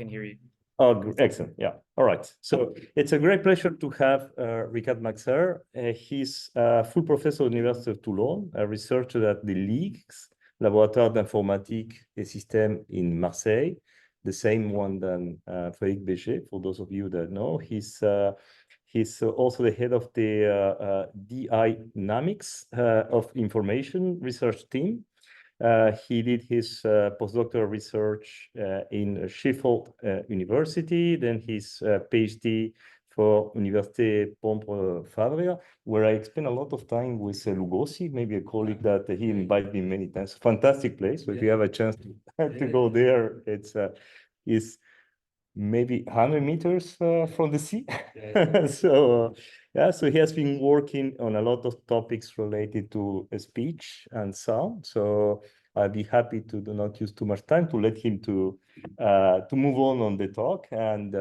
can hear you. Oh, excellent. Yeah. All right. So it's a great pleasure to have Ricard Marxer. He's a full professor at the University of Toulon, a researcher at the LIGS, Laboratoire d'Informatique et Systèmes in Marseille, the same one than Frédéric Béger, for those of you that know. He's also the head of the DI Dynamics of Information Research Team. He did his postdoctoral research in Sheffield University, then his PhD for Université Pompeu-Fabra, where I spent a lot of time with Lugosi, maybe a colleague that he invited me many times. Fantastic place. So if you have a chance to go there, it's maybe 100 meters from the sea. So yeah, so he has been working on a lot of topics related to speech and sound. So I'd be happy to do not use too much time to let him to move on the talk. And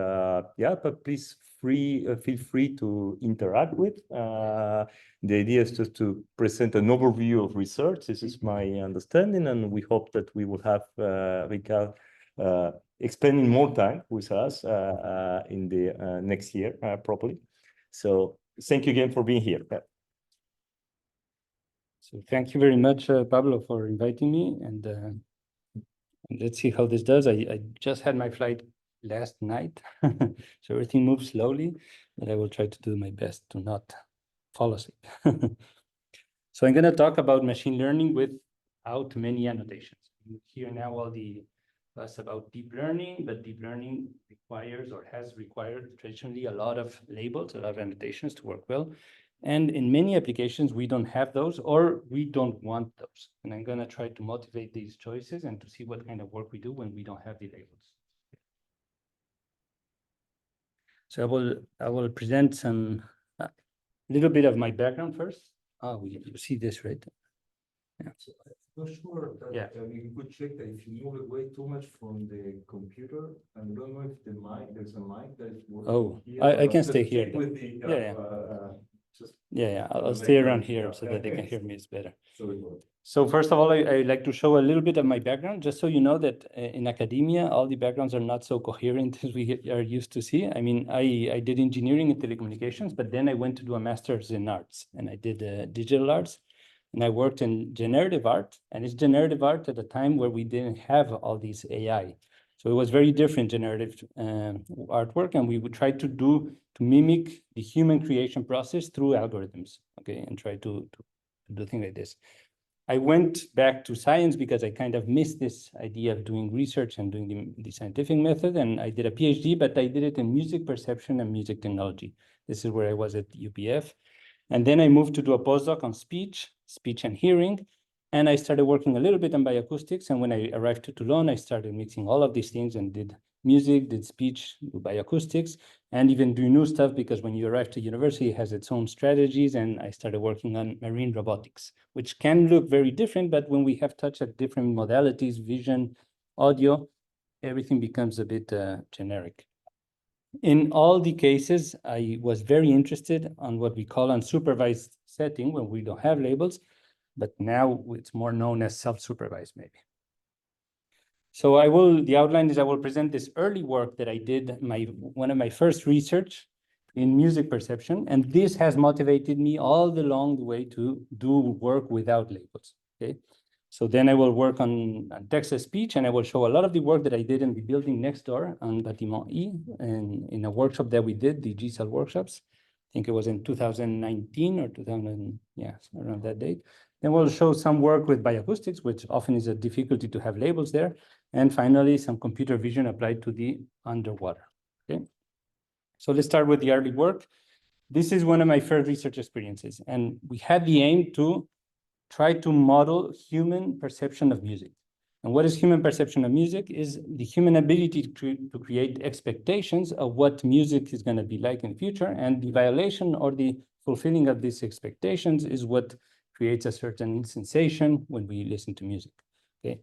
yeah, but please feel free to interact with. The idea is just to present an overview of research. This is my understanding, and we hope that we will have Ricard spending more time with us in the next year, probably. So thank you again for being here. So thank you very much, Pablo, for inviting me. And let's see how this does. I just had my flight last night, so everything moves slowly, but I will try to do my best to not fall asleep. So I'm going to talk about machine learning without many annotations. Here now all the fuss about deep learning, but deep learning requires or has required traditionally a lot of labels, a lot of annotations to work well. And in many applications, we don't have those or we don't want those. And I'm going to try to motivate these choices and to see what kind of work we do when we don't have the labels. So I will present some a little bit of my background first. Oh, you see this, right? Yeah. So I'm not sure that you could check that if you move away too much from the computer, I don't know if there's a mic that is working. Oh, here, I can stay here. With the, I'll stay around here so that they can hear me. It's better. So first of all, I like to show a little bit of my background, just so you know that in academia, all the backgrounds are not so coherent as we are used to see. I mean, I did engineering and telecommunications, but then I went to do a master's in arts, and I did digital arts. And I worked in generative art, and it's generative art at a time where we didn't have all these AI. So it was very different generative artwork, and we would try to mimic the human creation process through algorithms, okay, and try to do things like this. I went back to science because I kind of missed this idea of doing research and doing the scientific method, and I did a PhD, but I did it in music perception and music technology. This is where I was at UPF. And then I moved to do a postdoc on speech and hearing, and I started working a little bit on bioacoustics. And when I arrived to Toulon, I started mixing all of these things and did music, did speech, bioacoustics, and even do new stuff, because when you arrive to university, it has its own strategies. And I started working on marine robotics, which can look very different, but when we have touched at different modalities, vision, audio, everything becomes a bit generic. In all the cases, I was very interested on what we call unsupervised setting when we don't have labels, but now it's more known as self-supervised maybe. So the outline is I will present this early work that I did, one of my first research in music perception, and this has motivated me all along the way to do work without labels, okay? So then I will work on textless speech, and I will show a lot of the work that I did in the building next door on Bâtiment E, and in a workshop that we did, the G-Cell workshops. I think it was in 2019 or 2000, yeah, around that date. Then we'll show some work with bioacoustics, which often is a difficulty to have labels there. And finally, some computer vision applied to the underwater, okay? So let's start with the early work. This is one of my first research experiences, and we had the aim to try to model human perception of music. And what is human perception of music? Is the human ability to create expectations of what music is going to be like in the future, and the violation or the fulfilling of these expectations is what creates a certain sensation when we listen to music, okay?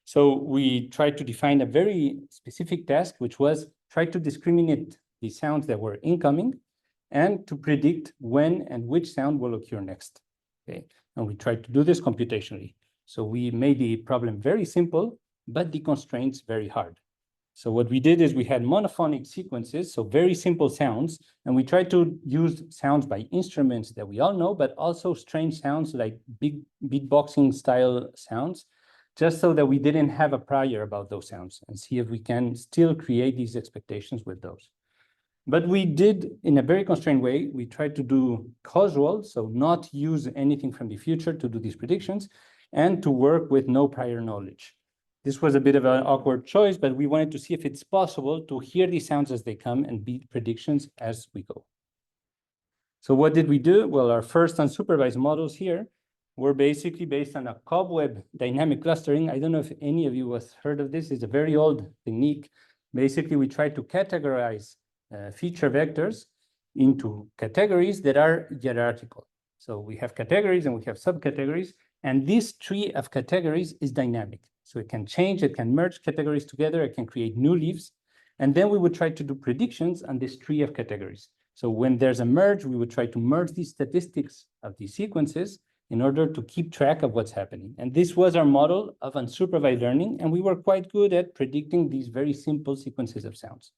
So we tried to define a very specific task, which was try to discriminate the sounds that were incoming and to predict when and which sound will occur next, okay? And we tried to do this computationally. So we made the problem very simple, but the constraints very hard. So what we did is we had monophonic sequences, so very simple sounds, and we tried to use sounds by instruments that we all know, but also strange sounds like big beatboxing style sounds, just so that we didn't have a prior about those sounds and see if we can still create these expectations with those. But we did in a very constrained way. We tried to do causal, so not use anything from the future to do these predictions, and to work with no prior knowledge. This was a bit of an awkward choice, but we wanted to see if it's possible to hear these sounds as they come and beat predictions as we go. So what did we do? Well, our first unsupervised models here were basically based on a cobweb dynamic clustering. I don't know if any of you have heard of this. It's a very old technique. Basically, we tried to categorize feature vectors into categories that are hierarchical. So we have categories and we have subcategories, and this tree of categories is dynamic. So it can change, it can merge categories together, it can create new leaves. And then we would try to do predictions on this tree of categories. So when there's a merge, we would try to merge these statistics of these sequences in order to keep track of what's happening. And this was our model of unsupervised learning, and we were quite good at predicting these very simple sequences of sounds.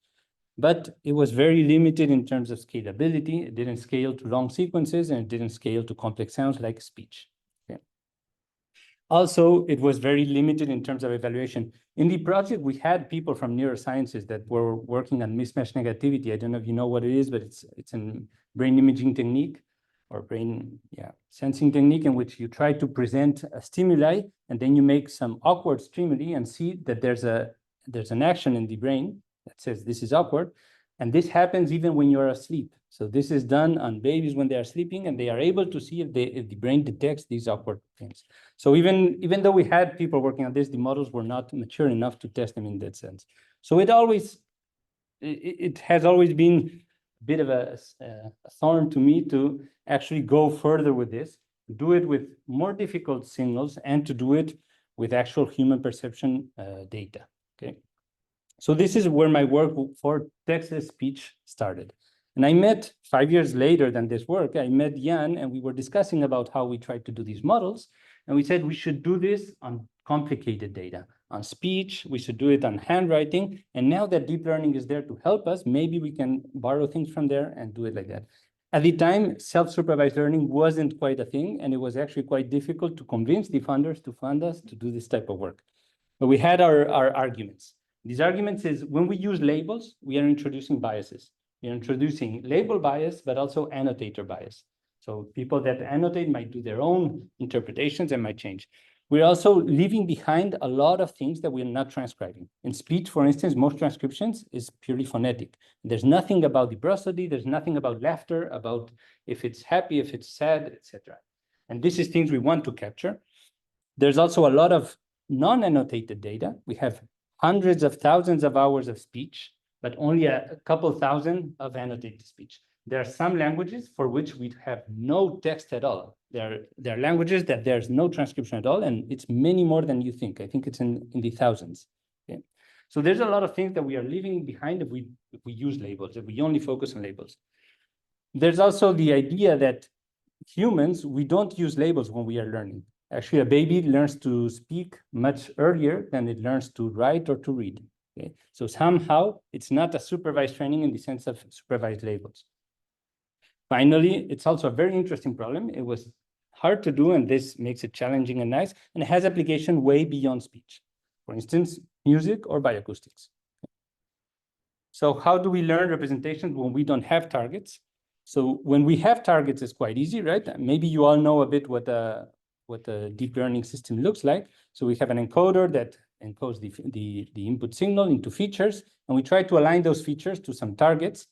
But it was very limited in terms of scalability. It didn't scale to long sequences, and it didn't scale to complex sounds like speech. Okay. Also, it was very limited in terms of evaluation. In the project, we had people from neurosciences that were working on mismatch negativity. I don't know if you know what it is, but it's a brain imaging technique or brain sensing technique in which you try to present a stimuli, and then you make some awkward stimuli and see that there's an action in the brain that says this is awkward, and this happens even when you're asleep. So this is done on babies when they are sleeping, and they are able to see if the brain detects these awkward things. So even though we had people working on this, the models were not mature enough to test them in that sense. So it has always been a bit of a thorn to me to actually go further with this, do it with more difficult signals, and to do it with actual human perception data. Okay. So this is where my work for textless speech started. And I met 5 years later than this work, I met Jan, and we were discussing about how we tried to do these models. And we said we should do this on complicated data, on speech, we should do it on handwriting. And now that deep learning is there to help us, maybe we can borrow things from there and do it like that. At the time, self-supervised learning wasn't quite a thing, and it was actually quite difficult to convince the funders to fund us to do this type of work. But we had our arguments. These arguments is when we use labels, we are introducing biases. We are introducing label bias, but also annotator bias. So people that annotate might do their own interpretations and might change. We're also leaving behind a lot of things that we're not transcribing. In speech, for instance, most transcriptions is purely phonetic. There's nothing about the prosody, there's nothing about laughter, about if it's happy, if it's sad, etc. And this is things we want to capture. There's also a lot of non-annotated data. We have hundreds of thousands of hours of speech, but only a couple thousand of annotated speech. There are some languages for which we have no text at all. There are languages that there's no transcription at all, and it's many more than you think. I think it's in the thousands. Okay? So there's a lot of things that we are leaving behind if we use labels, if we only focus on labels. There's also the idea that humans, we don't use labels when we are learning. Actually, a baby learns to speak much earlier than it learns to write or to read. Okay? So somehow, it's not a supervised training in the sense of supervised labels. Finally, it's also a very interesting problem. It was hard to do, and this makes it challenging and nice, and it has application way beyond speech. For instance, music or bioacoustics. So how do we learn representations when we don't have targets? So when we have targets, it's quite easy, right? Maybe you all know a bit what a deep learning system looks like. So we have an encoder that encodes the input signal into features, and we try to align those features to some targets.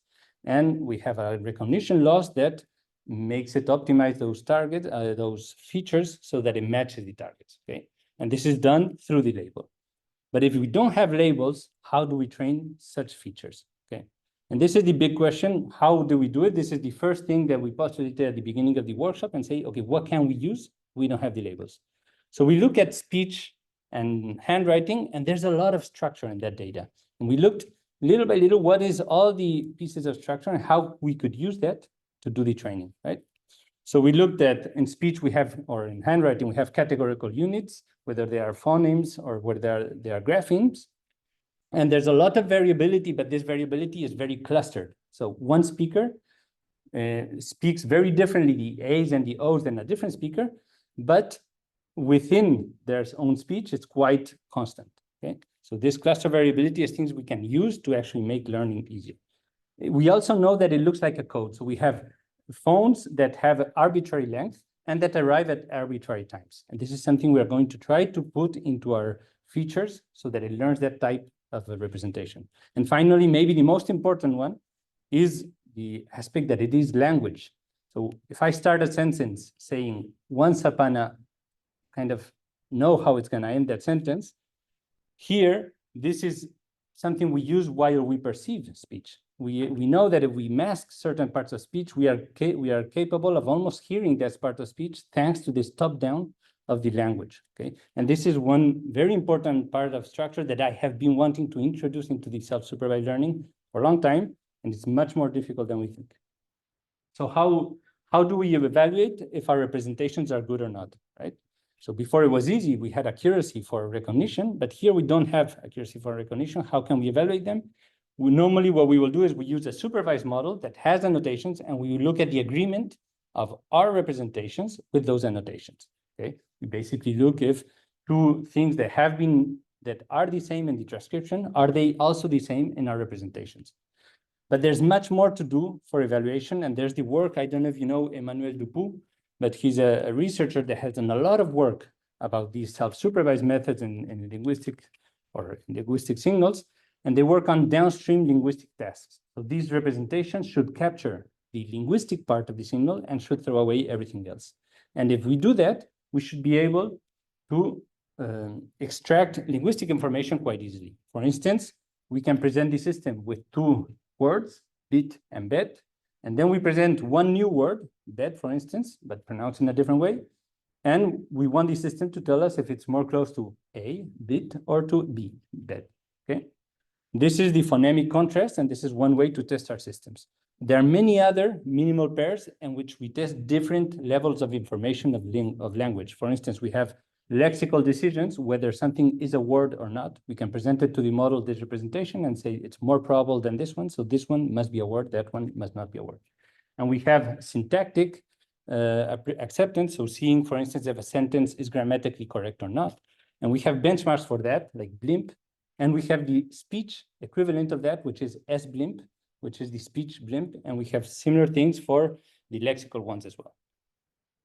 And we have a recognition loss that makes it optimize those targets, those features, so that it matches the targets, okay? And this is done through the label. But if we don't have labels, how do we train such features, okay? And this is the big question. How do we do it? This is the first thing that we postulated at the beginning of the workshop and say, okay, what can we use? We don't have the labels. So we look at speech and handwriting, and there's a lot of structure in that data. And we looked little by little, what is all the pieces of structure and how we could use that to do the training, right? So we looked at in speech we have, or in handwriting, we have categorical units, whether they are phonemes or whether they are graphemes. And there's a lot of variability, but this variability is very clustered. So one speaker speaks very differently the A's and the O's than a different speaker, but within their own speech, it's quite constant. Okay, so this cluster variability is things we can use to actually make learning easier. We also know that it looks like a code. So we have phones that have arbitrary length and that arrive at arbitrary times. And this is something we are going to try to put into our features so that it learns that type of a representation. And finally, maybe the most important one is the aspect that it is language. So if I start a sentence saying once upon a, kind of know how it's going to end that sentence, here, this is something we use while we perceive speech. We know that if we mask certain parts of speech, we are capable of almost hearing that part of speech thanks to this top-down of the language. Okay, and this is one very important part of structure that I have been wanting to introduce into the self-supervised learning for a long time, and it's much more difficult than we think. So how do we evaluate if our representations are good or not, right? So before it was easy, we had accuracy for recognition, but here we don't have accuracy for recognition. How can we evaluate them? Normally what we will do is we use a supervised model that has annotations, and we look at the agreement of our representations with those annotations. Okay, we basically look if two things that are the same in the transcription, are they also the same in our representations? But there's much more to do for evaluation, and there's the work, I don't know if you know Emmanuel Dupuy, but he's a researcher that has done a lot of work about these self-supervised methods in linguistic signals, and they work on downstream linguistic tasks. So these representations should capture the linguistic part of the signal and should throw away everything else. And if we do that, we should be able to extract linguistic information quite easily. For instance, we can present the system with two words, bit and bet, and then we present one new word, bet, for instance, but pronounced in a different way. And we want the system to tell us if it's more close to A, bit, or to B, bet, okay? This is the phonemic contrast, and this is one way to test our systems. There are many other minimal pairs in which we test different levels of information of language. For instance, we have lexical decisions, whether something is a word or not. We can present it to the model, this representation, and say it's more probable than this one, so this one must be a word, that one must not be a word. And we have syntactic acceptance, so seeing, for instance, if a sentence is grammatically correct or not. And we have benchmarks for that, like BLIMP, and we have the speech equivalent of that, which is SBLIMP, which is the speech BLIMP, and we have similar things for the lexical ones as well.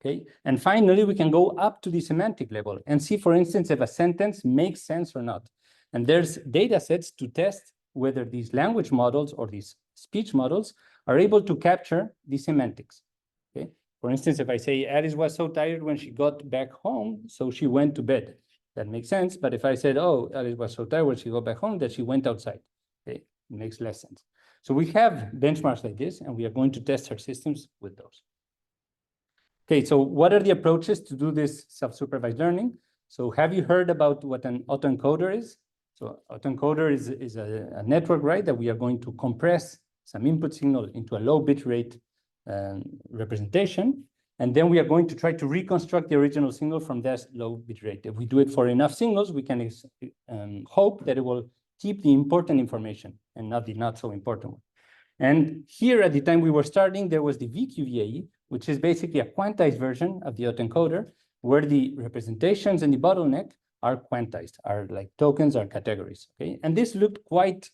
Okay, and finally, we can go up to the semantic level and see, for instance, if a sentence makes sense or not. And there's data sets to test whether these language models or these speech models are able to capture the semantics. Okay, for instance, if I say Alice was so tired when she got back home, so she went to bed. That makes sense. But if I said, oh, Alice was so tired when she got back home that she went outside, okay, it makes less sense. So we have benchmarks like this, and we are going to test our systems with those. Okay, so what are the approaches to do this self-supervised learning? So have you heard about what an autoencoder is? So autoencoder is a network, right, that we are going to compress some input signal into a low bit rate representation. And then we are going to try to reconstruct the original signal from that low bit rate. If we do it for enough signals, we can hope that it will keep the important information and not the not so important one. And here at the time we were starting, there was the VQVAE, which is basically a quantized version of the autoencoder, where the representations and the bottleneck are quantized, are like tokens, are categories, okay? And this looked quite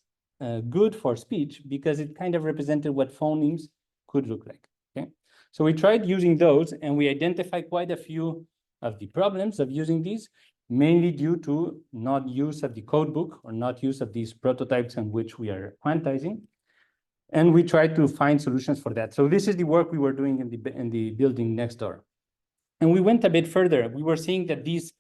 good for speech because it kind of represented what phonemes could look like, okay? So we tried using those, and we identified quite a few of the problems of using these, mainly due to not use of the code book or not use of these prototypes in which we are quantizing. And we tried to find solutions for that. So this is the work we were doing in the building next door. And we went a bit further. We were seeing that these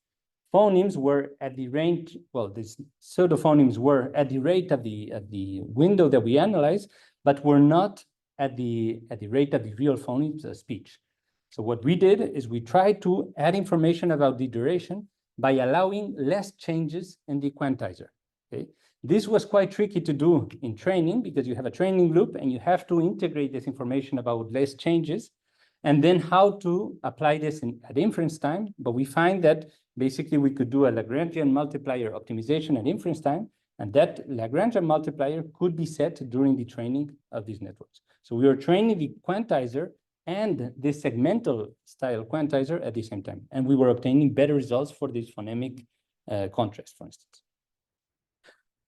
phonemes were at the range, well, these pseudophonemes were at the rate of the window that we analyzed, but were not at the rate of the real phonemes speech. So what we did is we tried to add information about the duration by allowing less changes in the quantizer, okay? This was quite tricky to do in training because you have a training loop and you have to integrate this information about less changes and then how to apply this at inference time. But we find that basically we could do a Lagrangian multiplier optimization at inference time And that Lagrangian multiplier could be set during the training of these networks. So we were training the quantizer and the segmental style quantizer at the same time. And we were obtaining better results for this phonemic contrast, for instance.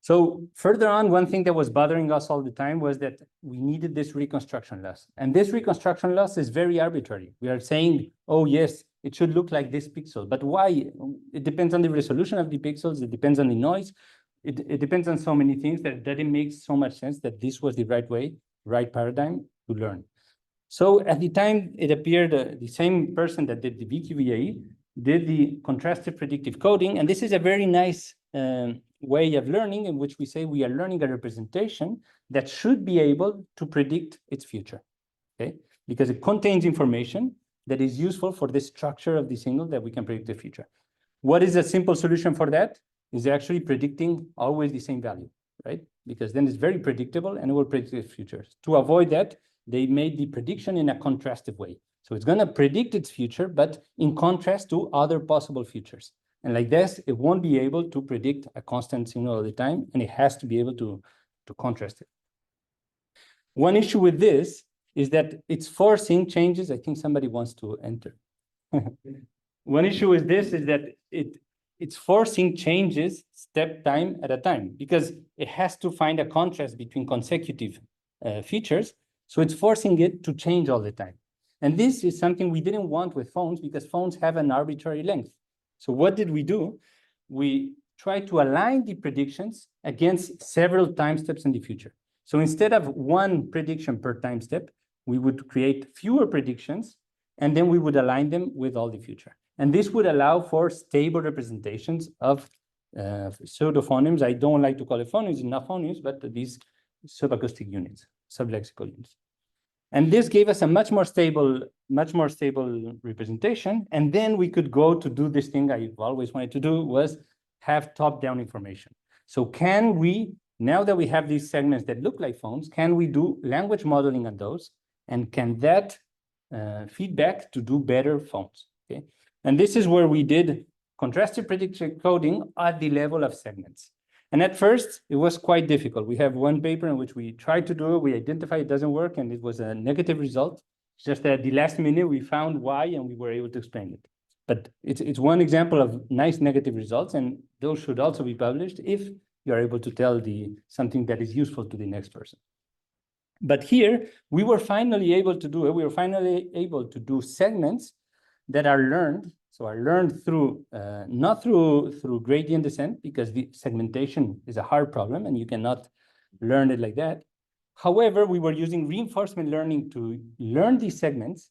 So further on, one thing that was bothering us all the time was that we needed this reconstruction loss. And this reconstruction loss is very arbitrary. We are saying, oh, yes, it should look like this pixel. But why? It depends on the resolution of the pixels. It depends on the noise. It depends on so many things that it makes so much sense that this was the right way, right paradigm to learn. So at the time, it appeared the same person that did the VQVAE did the contrastive predictive coding. And this is a very nice way of learning in which we say we are learning a representation that should be able to predict its future, okay? Because it contains information that is useful for the structure of the signal that we can predict the future. What is a simple solution for that? Is actually predicting always the same value, right? Because then it's very predictable and it will predict the future. To avoid that, they made the prediction in a contrastive way. So it's going to predict its future, but in contrast to other possible futures. And like this, it won't be able to predict a constant signal all the time, and it has to be able to contrast it. One issue with this is that it's forcing changes. I think somebody wants to enter. One issue with this is that it's forcing changes step time at a time, because it has to find a contrast between consecutive features. So it's forcing it to change all the time. And this is something we didn't want with phones, because phones have an arbitrary length. So what did we do? We tried to align the predictions against several time steps in the future. So instead of one prediction per time step, we would create fewer predictions, and then we would align them with all the future. And this would allow for stable representations of pseudophonemes. I don't like to call it phonemes, not phonemes, but these subacoustic units, sublexical units. And this gave us a much more stable representation. And then we could go to do this thing I've always wanted to do, was have top-down information. So can we, now that we have these segments that look like phones, can we do language modeling on those? And can that feedback to do better phones? Okay. And this is where we did contrastive predictive coding at the level of segments. And at first, it was quite difficult. We have one paper in which we tried to do it, we identified it doesn't work, and it was a negative result. It's just that at the last minute, we found why, and we were able to explain it. But it's one example of nice negative results, and those should also be published if you are able to tell something that is useful to the next person. But here, we were finally able to do it. We were finally able to do segments that are learned. So are learned through, not through gradient descent, because the segmentation is a hard problem and you cannot learn it like that. However, we were using reinforcement learning to learn these segments,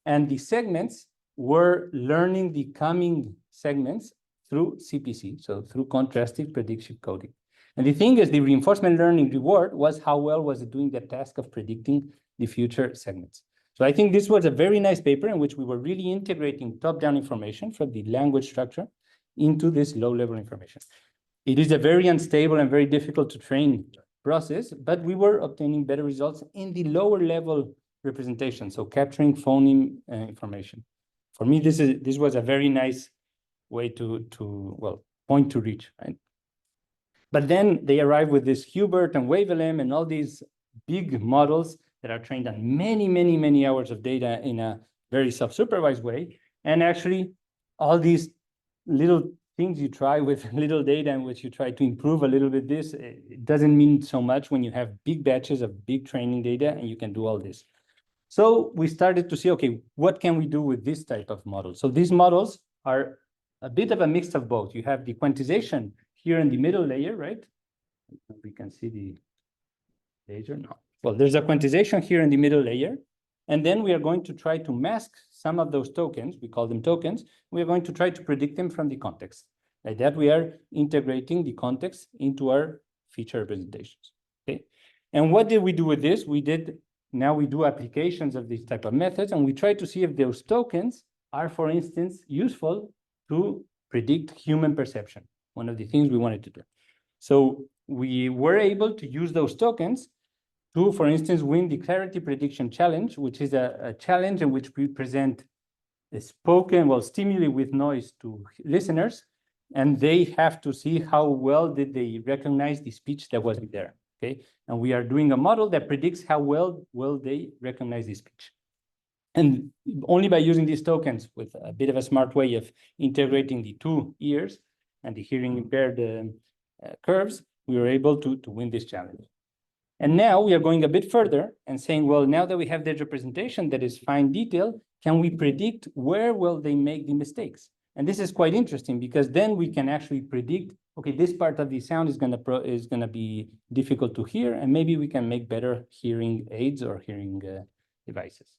and the segments were learning the coming segments through CPC, so through contrastive predictive coding. And the thing is, the reinforcement learning reward was how well was it doing the task of predicting the future segments. So I think this was a very nice paper in which we were really integrating top-down information from the language structure into this low-level information. It is a very unstable and very difficult to train process, but we were obtaining better results in the lower-level representation, so capturing phoneme information. For me, this was a very nice way to point to reach, right? But then they arrive with this Hubert and WaveLM and all these big models that are trained on many, many, many hours of data in a very self-supervised way. And actually, all these little things you try with little data in which you try to improve a little bit this, it doesn't mean so much when you have big batches of big training data and you can do all this. So we started to see, okay, what can we do with this type of model? So these models are a bit of a mix of both. You have the quantization here in the middle layer, right? We can see the laser now. Well, there's a quantization here in the middle layer, and then we are going to try to mask some of those tokens. We call them tokens. We are going to try to predict them from the context. Like that, we are integrating the context into our feature representations. Okay. And what did we do with this? Now we do applications of these type of methods, and we try to see if those tokens are, for instance, useful to predict human perception. One of the things we wanted to do. So we were able to use those tokens to, for instance, win the Clarity Prediction Challenge, which is a challenge in which we present a spoken, stimuli with noise to listeners, and they have to see how well did they recognize the speech that was there, okay? And we are doing a model that predicts how well will they recognize the speech. And only by using these tokens with a bit of a smart way of integrating the two ears and the hearing impaired curves, we were able to win this challenge. And now we are going a bit further and saying, well, now that we have this representation that is fine detail, can we predict where will they make the mistakes? And this is quite interesting because then we can actually predict, okay, this part of the sound is gonna be difficult to hear, and maybe we can make better hearing aids or hearing devices.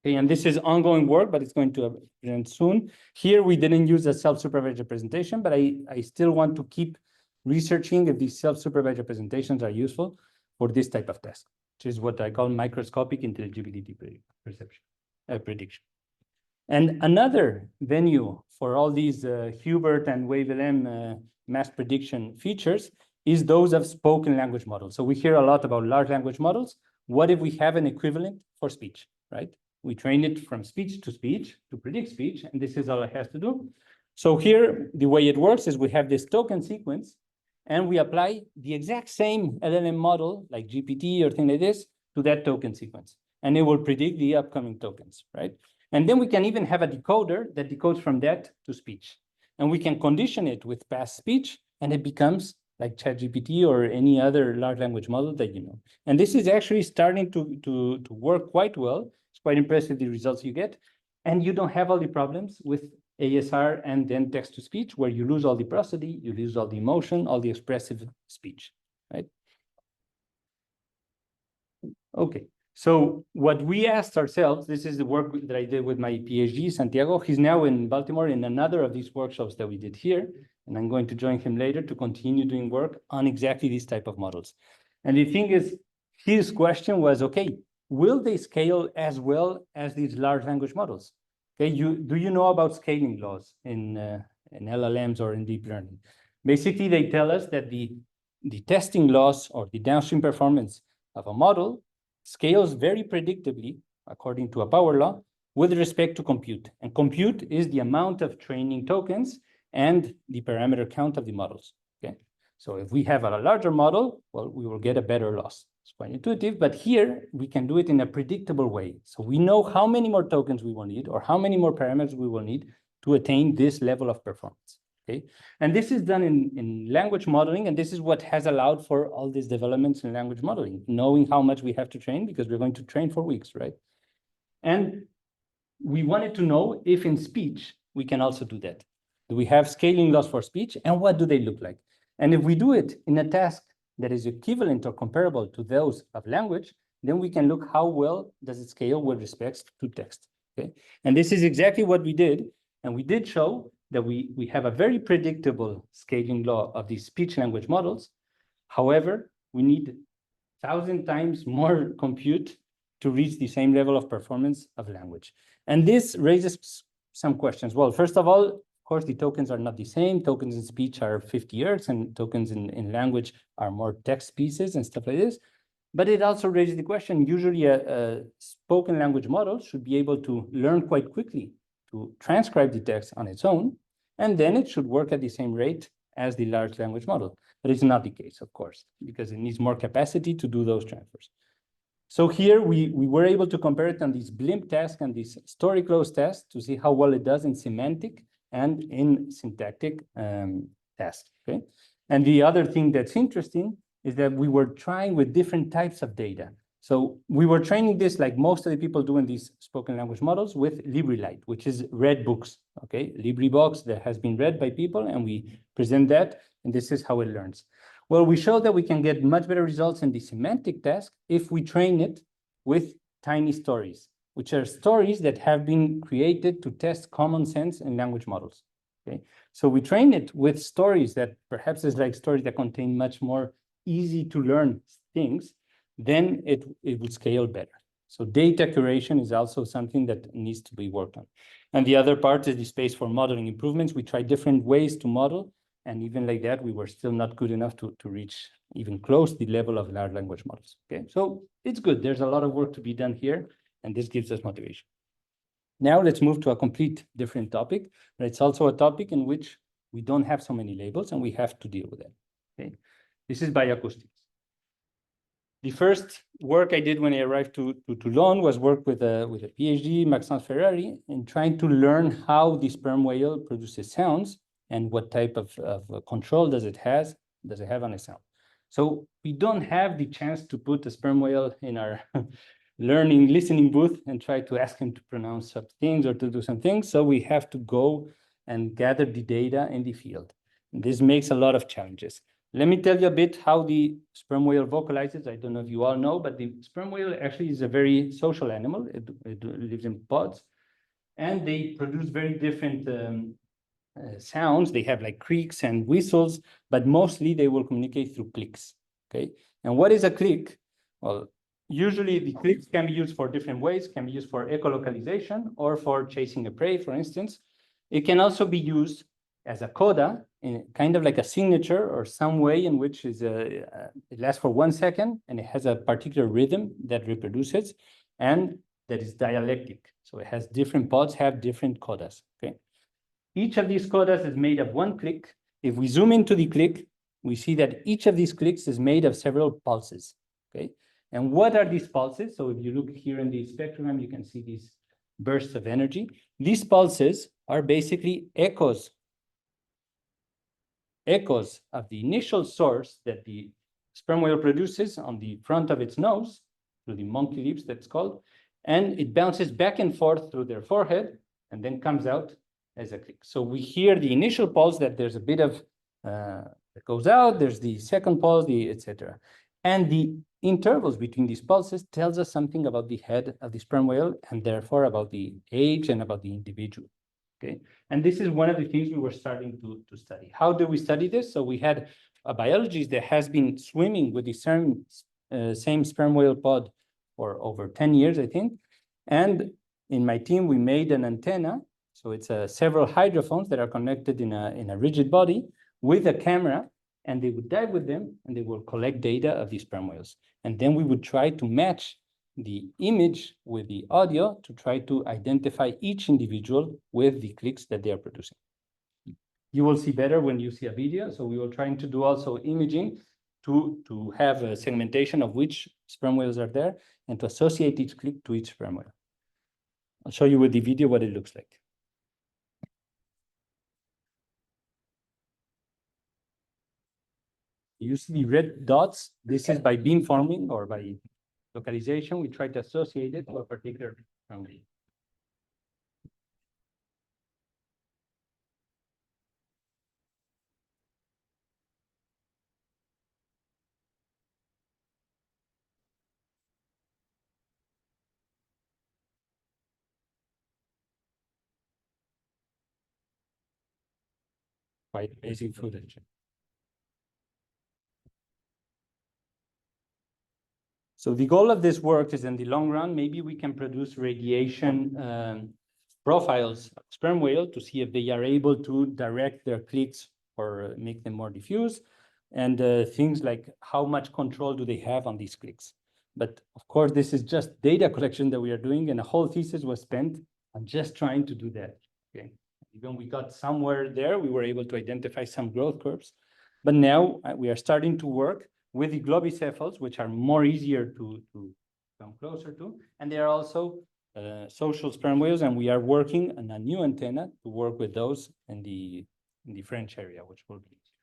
Okay, and this is ongoing work, but it's going to present soon. Here we didn't use a self-supervised representation, but I still want to keep researching if these self-supervised representations are useful for this type of test, which is what I call microscopic intelligibility prediction. And another venue for all these Hubert and Wave-LM mass prediction features is those of spoken language models. So we hear a lot about large language models. What if we have an equivalent for speech, right? We train it from speech to predict speech, and this is all it has to do. So here, the way it works is we have this token sequence, and we apply the exact same LLM model, like GPT or thing like this, to that token sequence. And it will predict the upcoming tokens, right? And then we can even have a decoder that decodes from that to speech. And we can condition it with past speech, and it becomes like ChatGPT or any other large language model that you know. And this is actually starting to work quite well. It's quite impressive, the results you get. And you don't have all the problems with ASR and then text-to-speech, where you lose all the prosody, you lose all the emotion, all the expressive speech, right? Okay, so what we asked ourselves, this is the work that I did with my PhD, Santiago. He's now in Baltimore in another of these workshops that we did here, and I'm going to join him later to continue doing work on exactly these type of models. And the thing is, his question was, okay, will they scale as well as these large language models? Okay, do you know about scaling laws in LLMs or in deep learning? Basically, they tell us that the testing loss or the downstream performance of a model scales very predictably, according to a power law, with respect to compute. And compute is the amount of training tokens and the parameter count of the models, okay? So if we have a larger model, well, we will get a better loss. It's quite intuitive, but here we can do it in a predictable way. So we know how many more tokens we will need or how many more parameters we will need to attain this level of performance, okay? And this is done in language modeling, and this is what has allowed for all these developments in language modeling, knowing how much we have to train because we're going to train for weeks, right? And we wanted to know if in speech we can also do that. Do we have scaling laws for speech, and what do they look like? And if we do it in a task that is equivalent or comparable to those of language, then we can look how well does it scale with respect to text, okay? And this is exactly what we did, and we did show that we have a very predictable scaling law of these speech language models. However, we need 1,000 times more compute to reach the same level of performance of language. And this raises some questions. Well, first of all, of course, the tokens are not the same. Tokens in speech are 50 Hertz, and tokens in language are more text pieces and stuff like this. But it also raises the question, usually a spoken language model should be able to learn quite quickly to transcribe the text on its own, and then it should work at the same rate as the large language model. But it's not the case, of course, because it needs more capacity to do those transfers. So here we were able to compare it on these BLIMP task and these story close tests to see how well it does in semantic and in syntactic tasks, okay? And the other thing that's interesting is that we were trying with different types of data. So we were training this, like most of the people doing these spoken language models, with LibriLite, which is read books, okay? LibriVox that has been read by people, and we present that, and this is how it learns. Well, we showed that we can get much better results in the semantic task if we train it with tiny stories, which are stories that have been created to test common sense in language models, okay? So we train it with stories that perhaps is like stories that contain much more easy to learn things, then it will scale better. So data curation is also something that needs to be worked on. And the other part is the space for modeling improvements. We tried different ways to model, and even like that, we were still not good enough to reach even close the level of large language models, okay? So it's good. There's a lot of work to be done here, and this gives us motivation. Now let's move to a complete different topic, but it's also a topic in which We don't have so many labels, and we have to deal with them. Okay, this is bioacoustics. The first work I did when I arrived to Toulon was work with a PhD, Maxence Ferrari, in trying to learn how the sperm whale produces sounds and what type of control does it have on a sound. So we don't have the chance to put a sperm whale in our listening booth and try to ask him to pronounce some things or to do some things. So we have to go and gather the data in the field. And this makes a lot of challenges. Let me tell you a bit how the sperm whale vocalizes. I don't know if you all know, but the sperm whale actually is a very social animal. It lives in pods, and they produce very different sounds. They have like creaks and whistles, but mostly they will communicate through clicks. Okay, and what is a click? Well, usually the clicks can be used for different ways. Can be used for echolocalization or for chasing a prey, for instance. It can also be used as a coda, in kind of like a signature or some way in which is it lasts for 1 second and it has a particular rhythm that reproduces and that is dialectic. So it has different pods, have different codas. Okay, each of these codas is made of one click. If we zoom into the click, we see that each of these clicks is made of several pulses. Okay, and what are these pulses? So if you look here in the spectrogram, you can see these bursts of energy. These pulses are basically echoes of the initial source that the sperm whale produces on the front of its nose, through the monkey lips, that's called, and it bounces back and forth through their forehead and then comes out as a click. So we hear the initial pulse that there's a bit of that goes out, there's the second pulse, the etc. And the intervals between these pulses tells us something about the head of the sperm whale and therefore about the age and about the individual. Okay, and this is one of the things we were starting to study. How do we study this? So we had a biologist that has been swimming with the same sperm whale pod for over 10 years, I think. And in my team, we made an antenna. So it's several hydrophones that are connected in a rigid body with a camera, and they would dive with them and they will collect data of these sperm whales. And then we would try to match the image with the audio to try to identify each individual with the clicks that they are producing. You will see better when you see a video. So we were trying to do also imaging to have a segmentation of which sperm whales are there and to associate each click to each sperm whale. I'll show you with the video what it looks like. You see the red dots. This is by beamforming or by localization. We try to associate it to a particular family. Quite basic footage. So the goal of this work is in the long run, maybe we can produce radiation profiles of sperm whale to see if they are able to direct their clicks or make them more diffuse, and things like how much control do they have on these clicks. But of course, this is just data collection that we are doing, and a whole thesis was spent on just trying to do that. Okay, even we got somewhere there, we were able to identify some growth curves, but now we are starting to work with the globicephals, which are more easier to come closer to, and they are also social sperm whales, and we are working on a new antenna to work with those in the French area, which will be easier.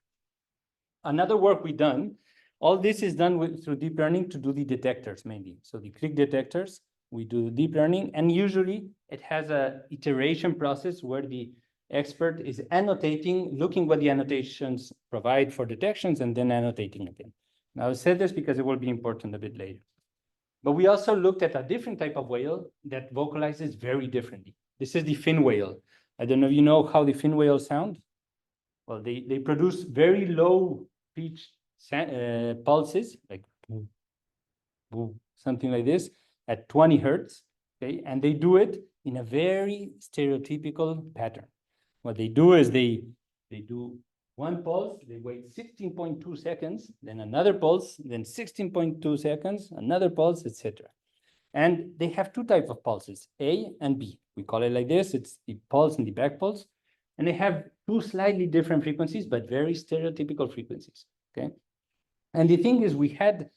Another work we've done, all this is done through deep learning to do the detectors mainly. So the click detectors, we do deep learning, and usually it has a iteration process where the expert is annotating, looking what the annotations provide for detections, and then annotating again. Now, I said this because it will be important a bit later. But we also looked at a different type of whale that vocalizes very differently. This is the fin whale. I don't know if you know how the fin whales sound. Well, they produce very low pitch pulses, like boom, boom, something like this, at 20 hertz. Okay, and they do it in a very stereotypical pattern. What they do is they do one pulse, they wait 16.2 seconds, then another pulse, then 16.2 seconds, another pulse, etc. And they have two types of pulses, A and B. We call it like this. It's the pulse and the back pulse. And they have two slightly different frequencies, but very stereotypical frequencies, okay? And the thing is, we had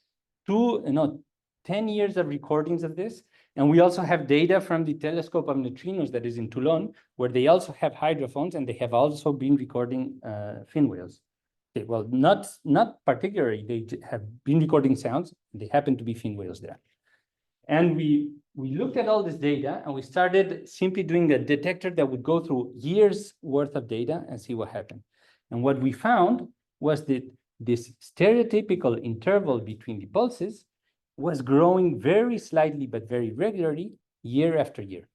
10 years of recordings of this, and we also have data from the telescope of neutrinos that is in Toulon, where they also have hydrophones, and they have also been recording fin whales. Okay, well, not particularly, they have been recording sounds, and they happen to be fin whales there. And we looked at all this data, and we started simply doing a detector that would go through years worth of data and see what happened. And what we found was that this stereotypical interval between the pulses was growing very slightly, but very regularly, year after year.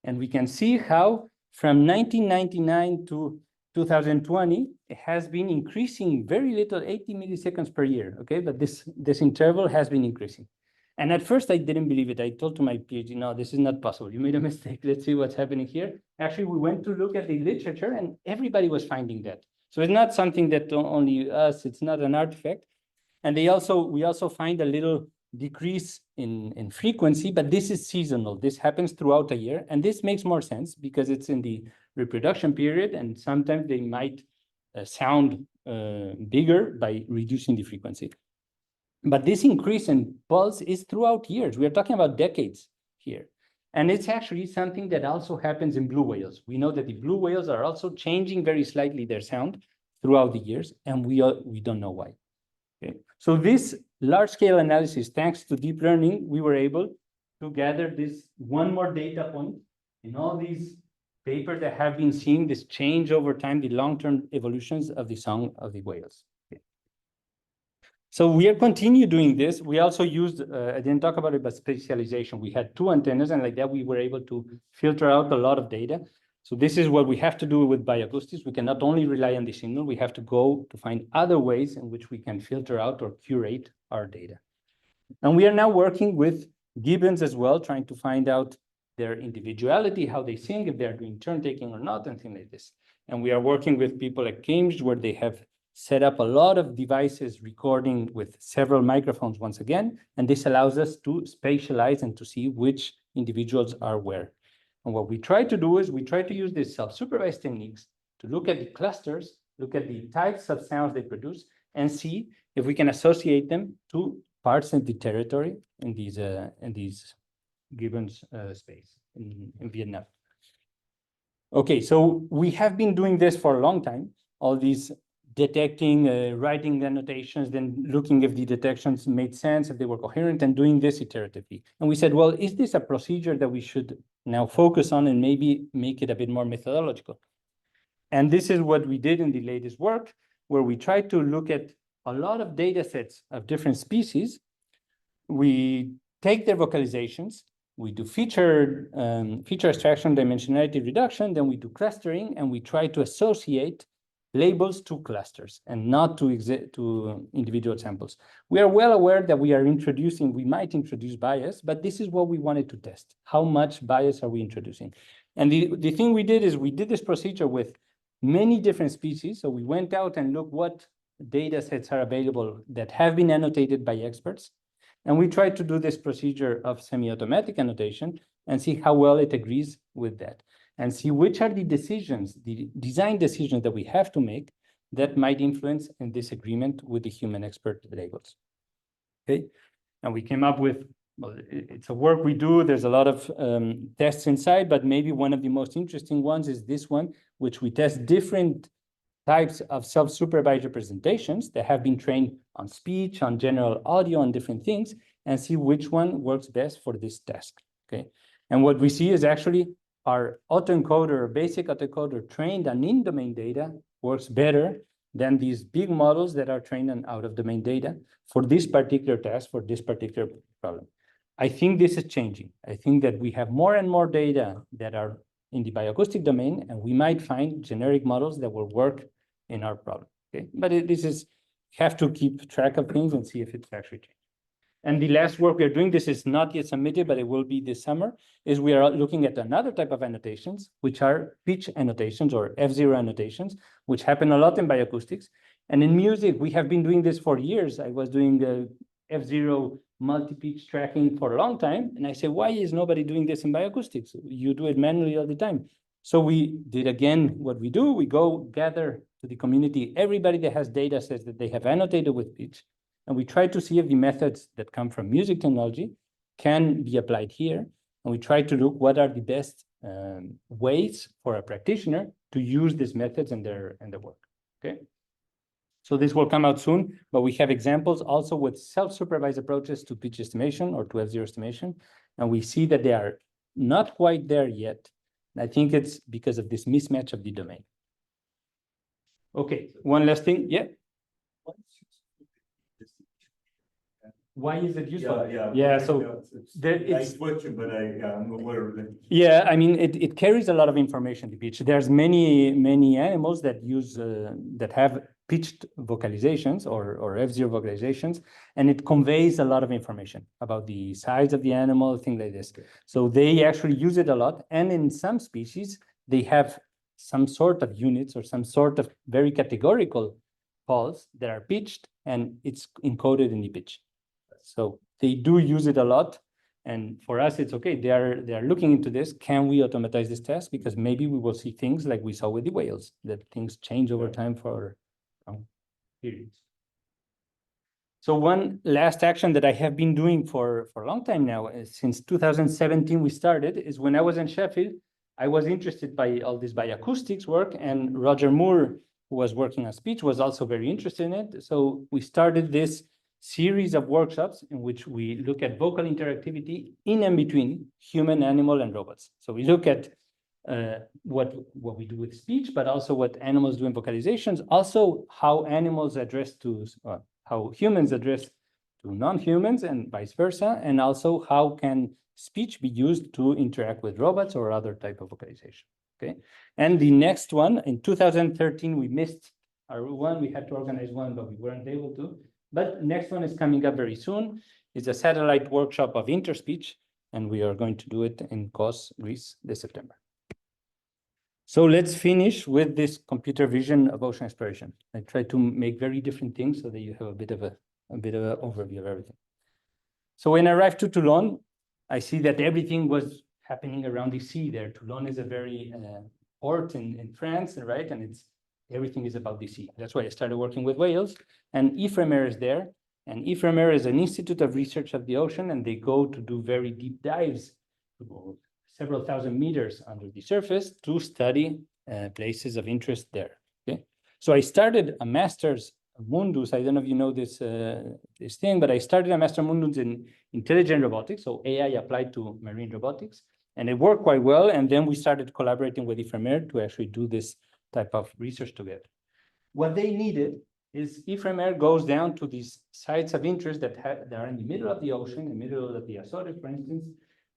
And we can see how from 1999 to 2020, it has been increasing very little, 80 milliseconds per year, okay? But this interval has been increasing. And at first, I didn't believe it. I told to my PhD, no, this is not possible. You made a mistake. Let's see what's happening here. Actually, we went to look at the literature, and everybody was finding that. So it's not something that only us, it's not an artifact. And we also find a little decrease in frequency, but this is seasonal. This happens throughout a year. And this makes more sense because it's in the reproduction period, and sometimes they might sound bigger by reducing the frequency. But this increase in pulse is throughout years. We are talking about decades here. And it's actually something that also happens in blue whales. We know that the blue whales are also changing very slightly their sound throughout the years, and we don't know why. Okay. So this large-scale analysis, thanks to deep learning, we were able to gather this one more data point in all these papers that have been seeing this change over time, the long-term evolutions of the song of the whales. Okay. So we are continue doing this. We also used, I didn't talk about it, but spatialization. We had two antennas, and like that, we were able to filter out a lot of data. So this is what we have to do with bioacoustics. We cannot only rely on the signal, we have to go to find other ways in which we can filter out or curate our data. And we are now working with gibbons as well, trying to find out their individuality, how they sing, if they're doing turn taking or not, and things like this. And we are working with people at Cambridge, where they have set up a lot of devices recording with several microphones once again. And this allows us to spatialize and to see which individuals are where. And what we try to do is we try to use these self-supervised techniques to look at the clusters, look at the types of sounds they produce, and see if we can associate them to parts of the territory in these gibbons space in Vietnam. Okay, so we have been doing this for a long time, all these detecting, writing the annotations, then looking if the detections made sense, if they were coherent, and doing this iteratively. And we said, well, is this a procedure that we should now focus on and maybe make it a bit more methodological? And this is what we did in the latest work, where we tried to look at a lot of data sets of different species. We take their vocalizations, we do feature extraction, dimensionality reduction, then we do clustering, and we try to associate labels to clusters and not to individual samples. We are well aware that we might introduce bias, but this is what we wanted to test. How much bias are we introducing? And the thing we did is we did this procedure with many different species. So we went out and looked what data sets are available that have been annotated by experts. And we tried to do this procedure of semi-automatic annotation and see how well it agrees with that, and see which are the decisions, the design decisions that we have to make that might influence in this agreement with the human expert labels. Okay, and we came up with, well, it's a work we do, there's a lot of tests inside, but maybe one of the most interesting ones is this one, which we test different types of self-supervised representations that have been trained on speech, on general audio, on different things, and see which one works best for this task, okay? And what we see is actually our autoencoder, basic autoencoder trained on in-domain data works better than these big models that are trained on out-of-domain data for this particular task, for this particular problem. I think this is changing. I think that we have more and more data that are in the bioacoustic domain, and we might find generic models that will work in our problem, okay? But have to keep track of things and see if it's actually changed. And the last work we are doing, this is not yet submitted, but it will be this summer, is we are looking at another type of annotations, which are pitch annotations or F0 annotations, which happen a lot in bioacoustics. And in music, we have been doing this for years. I was doing the F0 multi-pitch tracking for a long time. And I say, why is nobody doing this in bioacoustics? You do it manually all the time. So we did again what we do. We go gather to the community everybody that has data sets that they have annotated with pitch, and we try to see if the methods that come from music technology can be applied here. And we try to look what are the best ways for a practitioner to use these methods in their work. Okay. So this will come out soon, but we have examples also with self-supervised approaches to pitch estimation or to F0 estimation. And we see that they are not quite there yet. And I think it's because of this mismatch of the domain. Okay, one last thing. Yeah. Why is it useful? Yeah. So nice question, but I'm aware of it. Yeah, I mean, it carries a lot of information, the pitch. There's many animals that use that have pitched vocalizations or F0 vocalizations, and it conveys a lot of information about the size of the animal, things like this. So they actually use it a lot. And in some species, they have some sort of units or some sort of very categorical calls that are pitched, and it's encoded in the pitch. So they do use it a lot. And for us, it's okay. They are looking into this. Can we automatize this task? Because maybe we will see things like we saw with the whales, that things change over time for periods. So one last action that I have been doing for a long time now, since 2017 we started, is when I was in Sheffield, I was interested by all this bioacoustics work, and Roger Moore, who was working on speech, was also very interested in it. So we started this series of workshops in which we look at vocal interactivity in and between human, animal, and robots. So we look at what we do with speech, but also what animals do in vocalizations, also how animals address to, how humans address to non-humans and vice versa, and also how can speech be used to interact with robots or other type of vocalization, okay? And the next one, in 2013, we missed our one, we had to organize one, but we weren't able to. But next one is coming up very soon. It's a satellite workshop of interspeech, and we are going to do it in Kos, Greece, this September. So let's finish with this computer vision of ocean exploration. I try to make very different things so that you have a bit of an overview of everything. So when I arrived to Toulon, I see that everything was happening around the sea there. Toulon is a very port in France, right? And everything is about the sea. That's why I started working with whales. And IFREMER is there. And IFREMER is an institute of research of the ocean, and they go to do very deep dives, several thousand meters under the surface to study places of interest there. Okay, so I started a master's mundus. I don't know if you know this this thing, but I started a master mundus in intelligent robotics, so AI applied to marine robotics, and it worked quite well. And then we started collaborating with IFREMER to actually do this type of research together. What they needed is IFREMER goes down to these sites of interest that are in the middle of the ocean, in the middle of the Azores, for instance,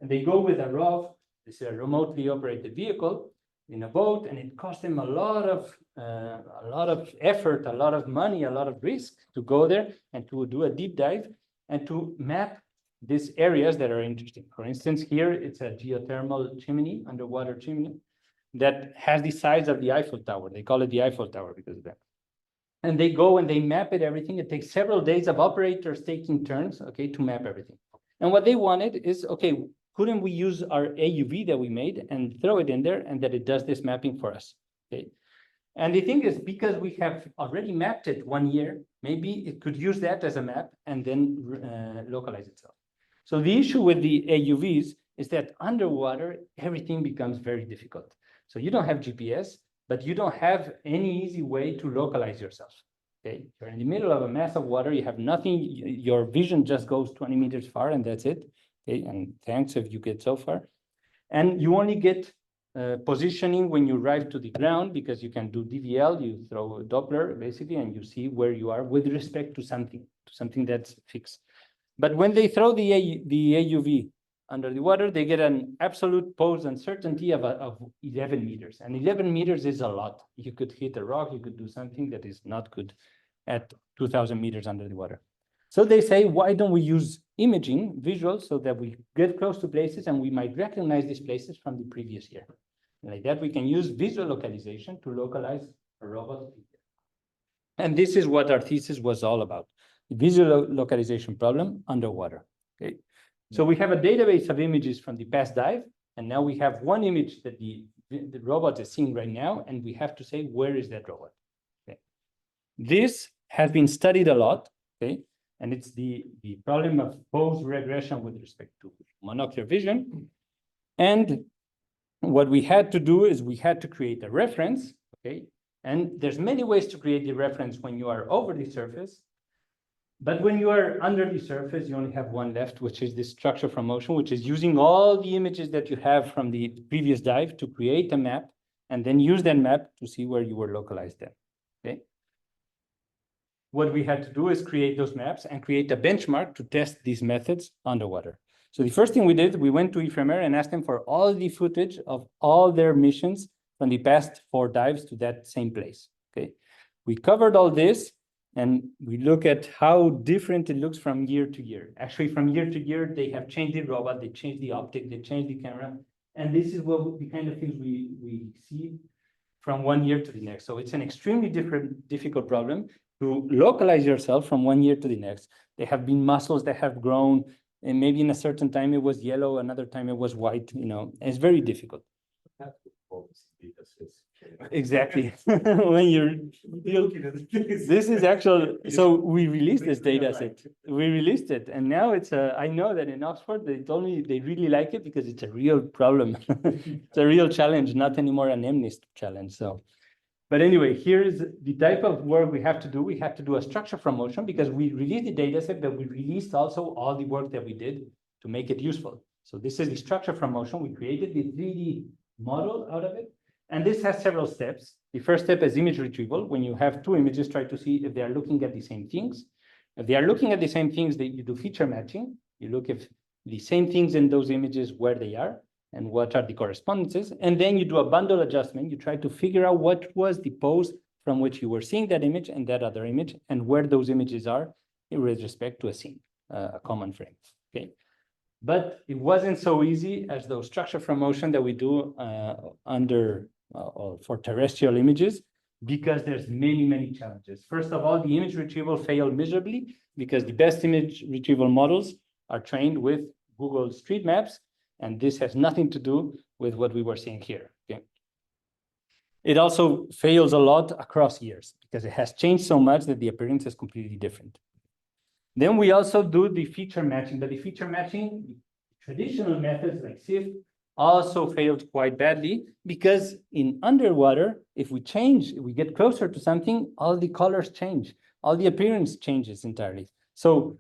and they go with a ROV. This is a remotely operated vehicle in a boat, and it cost them a lot of effort, a lot of money, a lot of risk to go there and to do a deep dive and to map these areas that are interesting. For instance, here it's a geothermal chimney, underwater chimney, that has the size of the Eiffel Tower. They call it the Eiffel Tower because of that. And they go and they map it, everything. It takes several days of operators taking turns, okay, to map everything. And what they wanted is, okay, couldn't we use our AUV that we made and throw it in there and that it does this mapping for us, okay? And the thing is, because we have already mapped it 1 year, maybe it could use that as a map and then localize itself. So the issue with the AUVs is that underwater, everything becomes very difficult. So you don't have GPS, but you don't have any easy way to localize yourself, okay? You're in the middle of a mass of water, you have nothing, your vision just goes 20 meters far and that's it, okay? And thanks if you get so far. And you only get positioning when you arrive to the ground because you can do DVL, you throw a Doppler basically, and you see where you are with respect to something that's fixed. But when they throw the AUV under the water, they get an absolute pose uncertainty of 11 meters. And 11 meters is a lot. You could hit a rock, you could do something that is not good at 2,000 meters under the water. So they say, why don't we use imaging, visuals, so that we get close to places and we might recognize these places from the previous year. And like that, we can use visual localization to localize a robot. And this is what our thesis was all about. The visual localization problem underwater, okay? So we have a database of images from the past dive, and now we have one image that the the robot is seeing right now, and we have to say, where is that robot? Okay. This has been studied a lot, okay? And it's the problem of pose regression with respect to monocular vision. And what we had to do is we had to create a reference, okay? And there's many ways to create the reference when you are over the surface. But when you are under the surface, you only have one left, which is the structure from motion, which is using all the images that you have from the previous dive to create a map, and then use that map to see where you were localized at, okay? What we had to do is create those maps and create a benchmark to test these methods underwater. So the first thing we did, we went to Ephemer and asked them for all the footage of all their missions from the past 4 dives to that same place, okay? We covered all this, and we look at how different it looks from year to year. Actually, from year to year, they have changed the robot, they changed the optic, they changed the camera. And this is what the kind of things we see from one year to the next. So it's an extremely difficult problem to localize yourself from one year to the next. There have been muscles that have grown, and maybe in a certain time it was yellow, another time it was white, you know, it's very difficult. Exactly. When you're this is actual. So we released this data set. We released it, and now it's I know that in Oxford they told me they really like it because it's a real problem. It's a real challenge, not anymore an MNIST challenge. So, but anyway, here's the type of work we have to do. We have to do a structure from motion because we released the data set, but we released also all the work that we did to make it useful. So this is the structure from motion. We created the 3D model out of it. And this has several steps. The first step is image retrieval. When you have 2 images, try to see if they are looking at the same things. If they are looking at the same things, you do feature matching. You look if the same things in those images, where they are and what are the correspondences. And then you do a bundle adjustment. You try to figure out what was the pose from which you were seeing that image and that other image, and where those images are with respect to a scene, a common frame, okay? But it wasn't so easy as those structure from motion that we do for terrestrial images, because there's many challenges. First of all, the image retrieval failed miserably because the best image retrieval models are trained with Google Street Maps, and this has nothing to do with what we were seeing here. Okay. It also fails a lot across years because it has changed so much that the appearance is completely different. Then we also do the feature matching, but the feature matching, traditional methods like SIFT, also failed quite badly because in underwater, if we get closer to something, all the colors change, all the appearance changes entirely. So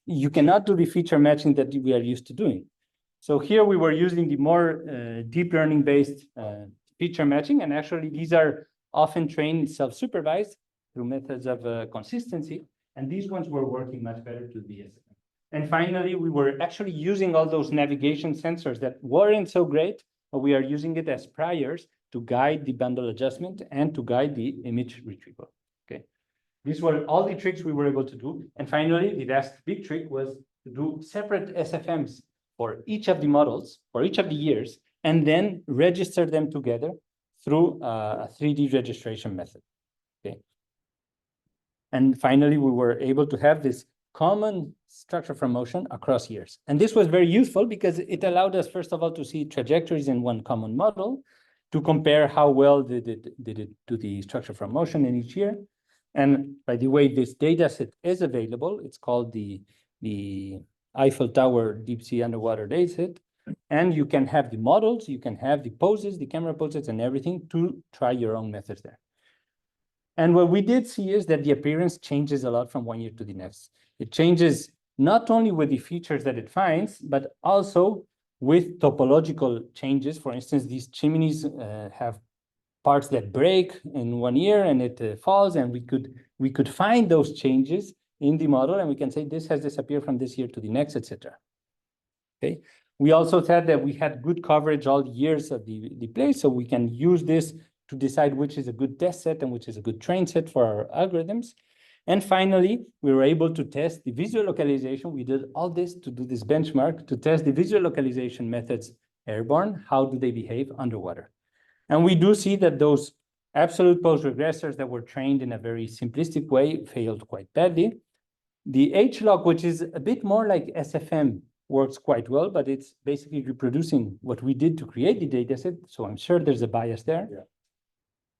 you cannot do the feature matching that we are used to doing. So here we were using the more deep learning based feature matching, and actually these are often trained self-supervised through methods of consistency, and these ones were working much better to the SFM. And finally, we were actually using all those navigation sensors that weren't so great, but we are using it as priors to guide the bundle adjustment and to guide the image retrieval, okay? These were all the tricks we were able to do. And finally, the last big trick was to do separate SFMs for each of the models, for each of the years, and then register them together through a 3D registration method, okay? And finally, we were able to have this common structure from motion across years. And this was very useful because it allowed us, first of all, to see trajectories in one common model, to compare how well did it do the structure from motion in each year. And by the way, this data set is available. It's called the Eiffel Tower Deep Sea Underwater Data Set. And you can have the models, you can have the poses, the camera poses, and everything to try your own methods there. And what we did see is that the appearance changes a lot from one year to the next. It changes not only with the features that it finds, but also with topological changes. For instance, these chimneys have parts that break in 1 year and it falls, and we could find those changes in the model, and we can say this has disappeared from this year to the next, etc. Okay. We also said that we had good coverage all the years of the place, so we can use this to decide which is a good test set and which is a good train set for our algorithms. And finally, we were able to test the visual localization. We did all this to do this benchmark to test the visual localization methods airborne. How do they behave underwater? And we do see that those absolute pose regressors that were trained in a very simplistic way failed quite badly. The H-log, which is a bit more like SFM works quite well, but it's basically reproducing what we did to create the data set. So I'm sure there's a bias there. Yeah.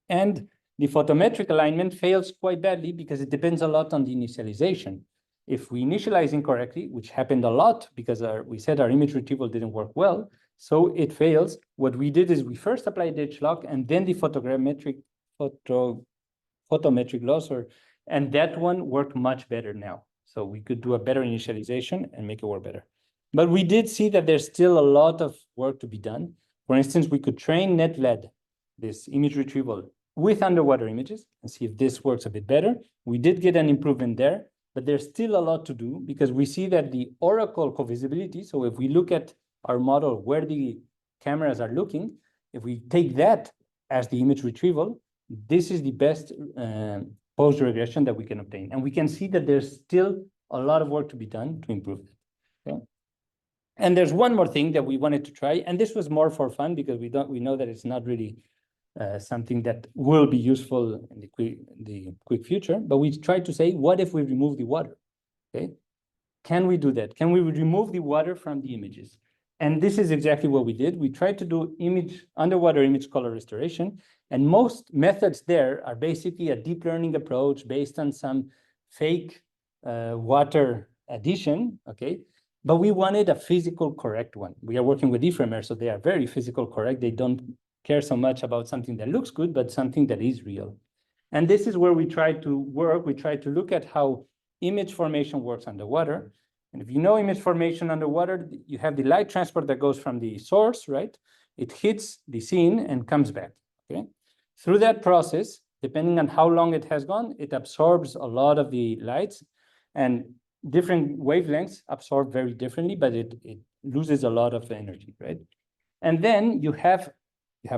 And the photometric alignment fails quite badly because it depends a lot on the initialization. If we initialize incorrectly, which happened a lot because we said our image retrieval didn't work well, so it fails. What we did is we first applied edge lock and then the photometric loss, and that one worked much better now. So we could do a better initialization and make it work better. But we did see that there's still a lot of work to be done. For instance, we could train NetLed, this image retrieval, with underwater images and see if this works a bit better. We did get an improvement there, but there's still a lot to do because we see that the oracle co-visibility, so if we look at our model where the cameras are looking, if we take that as the image retrieval, this is the best post-regression that we can obtain. And we can see that there's still a lot of work to be done to improve it. Okay? And there's one more thing that we wanted to try, and this was more for fun because we know that it's not really something that will be useful in the quick future, but we tried to say, what if we remove the water? Okay, can we do that? Can we remove the water from the images? And this is exactly what we did. We tried to do underwater image color restoration, and most methods there are basically a deep learning approach based on some fake water addition, okay? But we wanted a physical correct one. We are working with eFramer, so they are very physical correct. They don't care so much about something that looks good, but something that is real. And this is where we try to work. We try to look at how image formation works underwater. And if you know image formation underwater, you have the light transport that goes from the source, right? It hits the scene and comes back, okay? Through that process, depending on how long it has gone, it absorbs a lot of the lights, and different wavelengths absorb very differently, but it loses a lot of energy, right? And then you have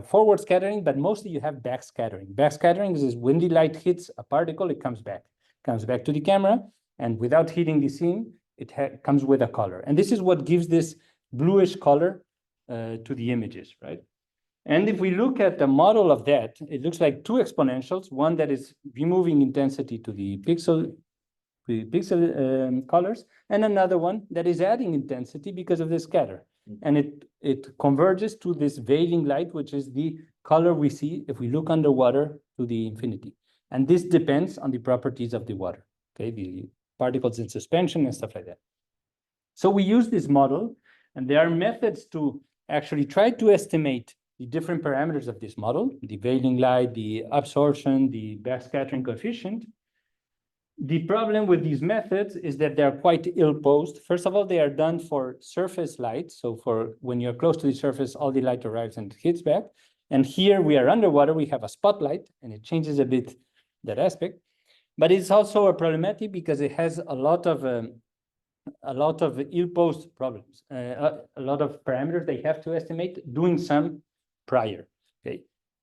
forward scattering, but mostly you have back scattering. Back scattering is when the light hits a particle, it comes back to the camera, and without hitting the scene, it comes with a color. And this is what gives this bluish color to the images, right? And if we look at the model of that, it looks like two exponentials, one that is removing intensity to the pixel colors, and another one that is adding intensity because of the scatter. And it converges to this veiling light, which is the color we see if we look underwater to the infinity. And this depends on the properties of the water, okay? The particles in suspension and stuff like that. So we use this model, and there are methods to actually try to estimate the different parameters of this model, the veiling light, the absorption, the backscattering coefficient. The problem with these methods is that they're quite ill-posed. First of all, they are done for surface light. So for when you're close to the surface, all the light arrives and hits back. And here we are underwater, we have a spotlight, and it changes a bit that aspect. But it's also a problematic because it has a lot of ill-posed problems, a lot of parameters they have to estimate, doing some prior, okay?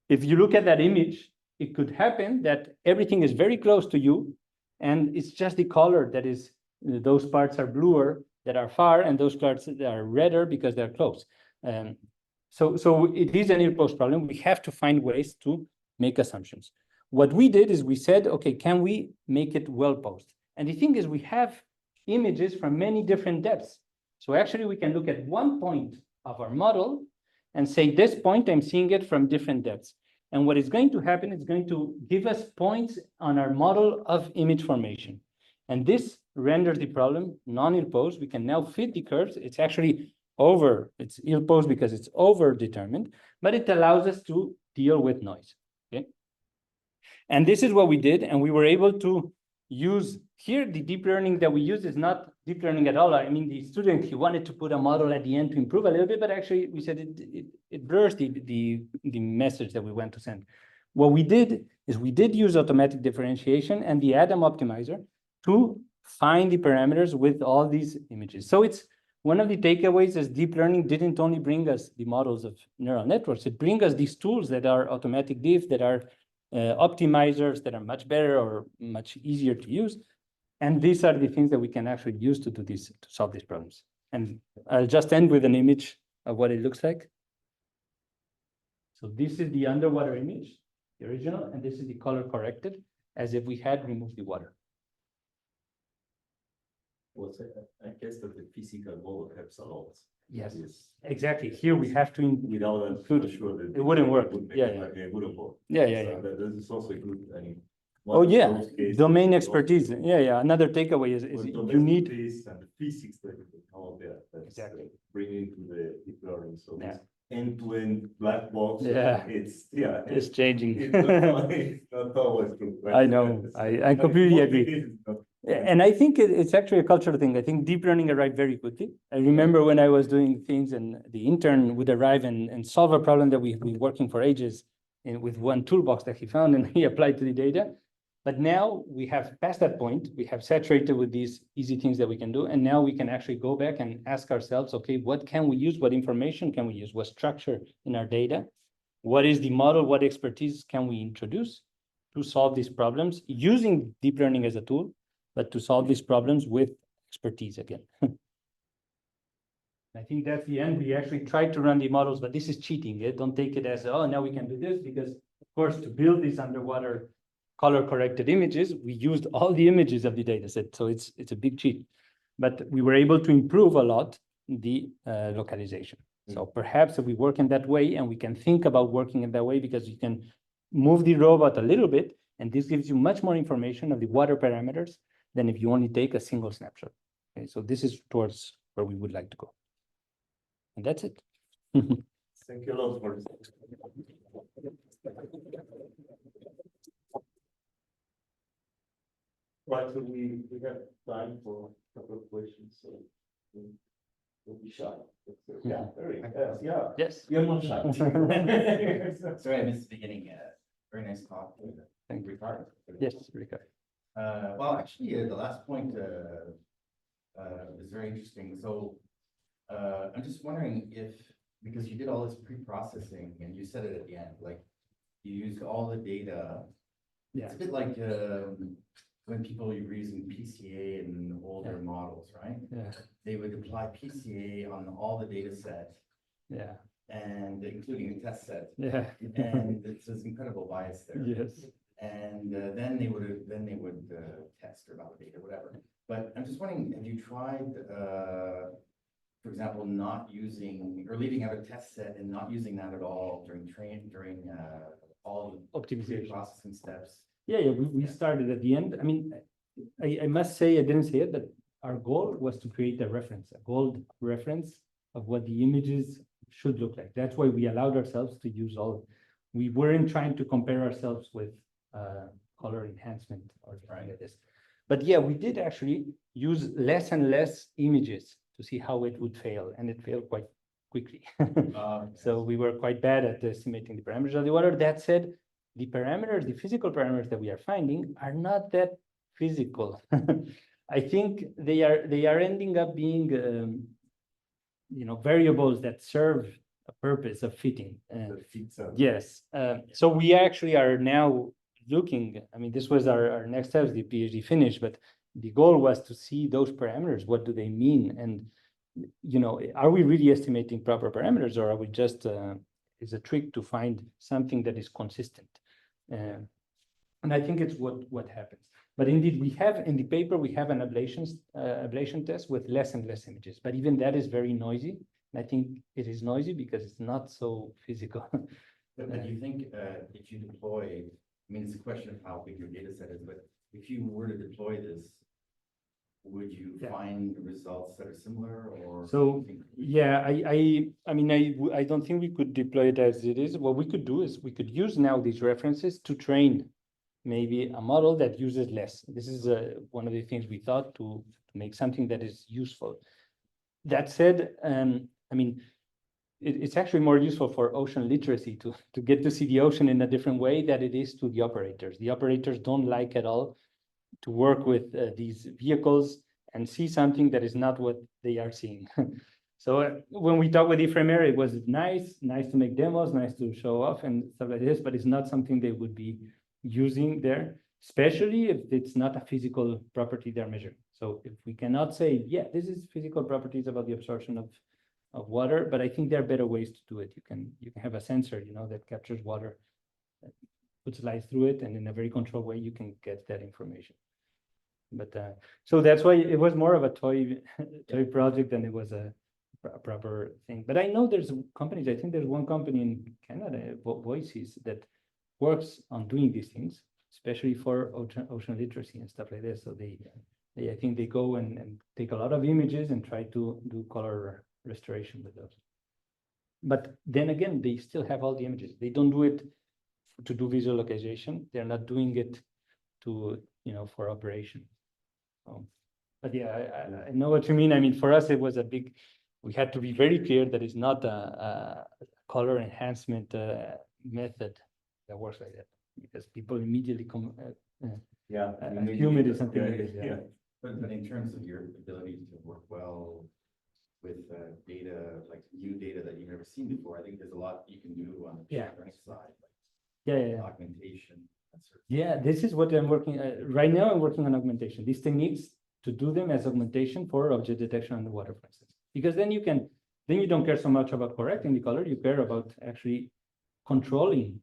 If you look at that image, it could happen that everything is very close to you, and it's just the color that is, those parts are bluer that are far, and those parts that are redder because they're close. So it is an ill-posed problem. We have to find ways to make assumptions. What we did is we said, okay, can we make it well-posed? And the thing is, we have images from many different depths. So actually, we can look at one point of our model and say, this point, I'm seeing it from different depths. And what is going to happen is going to give us points on our model of image formation. And this renders the problem non-ill-posed. We can now fit the curves. It's actually it's ill-posed because it's over-determined, but it allows us to deal with noise, okay? And this is what we did, and we were able to use here, the deep learning that we use is not deep learning at all. I mean, the student, he wanted to put a model at the end to improve a little bit, but actually we said it blurs the message that we want to send. What we did is we did use automatic differentiation and the Adam optimizer to find the parameters with all these images. So it's one of the takeaways is deep learning didn't only bring us the models of neural networks, it brings us these tools that are automatic diff, that are optimizers that are much better or much easier to use. And these are the things that we can actually use to do this, to solve these problems. And I'll just end with an image of what it looks like. So this is the underwater image, the original, and this is the color corrected as if we had removed the water. Well, I guess that the physical model helps a lot. Yes, Yes. exactly. Here we have to Without that, include I'm sure that it wouldn't work. Yeah, It wouldn't work. Yeah, yeah, So yeah. That is also good. I mean, Oh, one of yeah, those cases domain is expertise. also- Yeah, yeah. Another takeaway is When you domestic need, space and the physics that you can come there, that's Exactly. bringing to the deep learning. So Yeah. this end-to-end black box. Yeah. It's it's changing. it's not always true. I know. I completely agree. And I think it's actually a cultural thing. I think deep learning arrived very quickly. I remember when I was doing things and the intern would arrive and solve a problem that we've been working for ages with one toolbox that he found and he applied to the data. But now we have passed that point. We have saturated with these easy things that we can do. And now we can actually go back and ask ourselves, okay, what can we use? What information can we use? What structure in our data? What is the model? What expertise can we introduce to solve these problems using deep learning as a tool, but to solve these problems with expertise again? I think that's the end. We actually tried to run the models, but this is cheating. Don't take it as, oh, now we can do this, because of course, to build these underwater color corrected images, we used all the images of the data set. So it's a big cheat, but we were able to improve a lot the localization. So perhaps if we work in that way, and we can think about working in that way, because you can move the robot a little bit, and this gives you much more information of the water parameters than if you only take a single snapshot. Okay, so this is towards where we would like to go. And that's it. Thank you a lot for this. Right, so we have time for a couple of questions, so we'll be shy. Yeah, very, yeah. Yes. You're not shy. Sorry, I missed the beginning. Very nice talk. Thank you. Ricard. Yes, Ricard. Well, actually, the last point is very interesting. So I'm just wondering if, because you did all this pre-processing and you said it at the end, like you used all the data. Yeah. It's a bit like when people were using PCA in older models, right? Yeah. They would apply PCA on all the data set. Yeah. And including the test set. Yeah. And there's incredible bias there. Yes. And then they would test or validate or whatever. But I'm just wondering, have you tried, for example, not using or leaving out a test set and not using that at all during all the Optimization processing steps? Yeah, we started at the end. I mean, I must say, I didn't say it, but our goal was to create a reference, a gold reference of what the images should look like. That's why we allowed ourselves to use all. We weren't trying to compare ourselves with color enhancement or something like this. But yeah, we did actually use less and less images to see how it would fail, and it failed quite quickly. So we were quite bad at estimating the parameters of the water. That said, the parameters, the physical parameters that we are finding are not that physical. I think they are ending up being variables that serve a purpose of fitting. Yes. So we actually are now looking, I mean, this was our next steps, the PhD finish, but the goal was to see those parameters. What do they mean? And, are we really estimating proper parameters, or are we just, is a trick to find something that is consistent? And I think it's what happens. But indeed, we have in the paper, we have an ablation test with less and less images, but even that is very noisy. And I think it is noisy because it's not so physical. But do you think if you deploy, I mean, it's a question of how big your data set is, but if you were to deploy this, would you find results that are similar, or? So yeah, I mean, I don't think we could deploy it as it is. What we could do is we could use now these references to train maybe a model that uses less. This is one of the things we thought to make something that is useful. That said, I mean, it's actually more useful for ocean literacy to get to see the ocean in a different way than it is to the operators. The operators don't like at all to work with these vehicles and see something that is not what they are seeing. So when we talk with eFramer, it was nice to make demos, nice to show off and stuff like this, but it's not something they would be using there, especially if it's not a physical property they're measuring. So if we cannot say, yeah, this is physical properties about the absorption of water, but I think there are better ways to do it. You can have a sensor, that captures water, puts light through it, and in a very controlled way, you can get that information. But so that's why it was more of a toy project than it was a proper thing. But I know there's companies, I think there's one company in Canada, Voices, that works on doing these things, especially for ocean literacy and stuff like this. So they I think they go and take a lot of images and try to do color restoration with those. But then again, they still have all the images. They don't do it to do visual localization. They're not doing it to, for operation. But yeah, I know what you mean. I mean, for us, it was we had to be very clear that it's not a color enhancement method that works like that, because people immediately come, assume it is something like this. Yeah. But in terms of your ability to work well with data, like new data that you've never seen before, I think there's a lot you can do on the learning side. Like augmentation. Yeah, this is what I'm working right now. I'm working on augmentation. These techniques to do them as augmentation for object detection underwater, for instance, because then you don't care so much about correcting the color. You care about actually controlling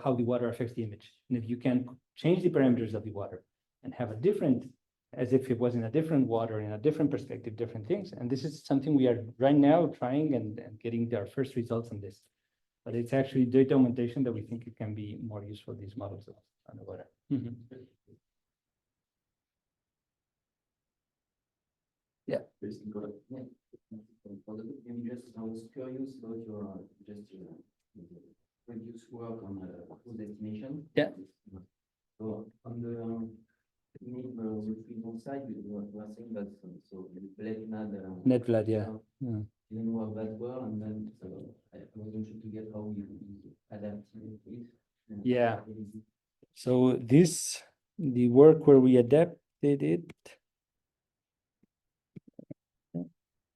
how the water affects the image. And if you can change the parameters of the water and have a different, as if it was in a different water, in a different perspective, different things. And this is something we are right now trying and getting our first results on this. But it's actually data augmentation that we think it can be more useful, these models of underwater. Yeah. For the images, I was curious about your previous work on food estimation. Yeah. So on the retrieval side, you were saying that NetVLAD, yeah. Didn't work that well, and then so I was interested to get how you adapted it. Yeah. So the work where we adapted it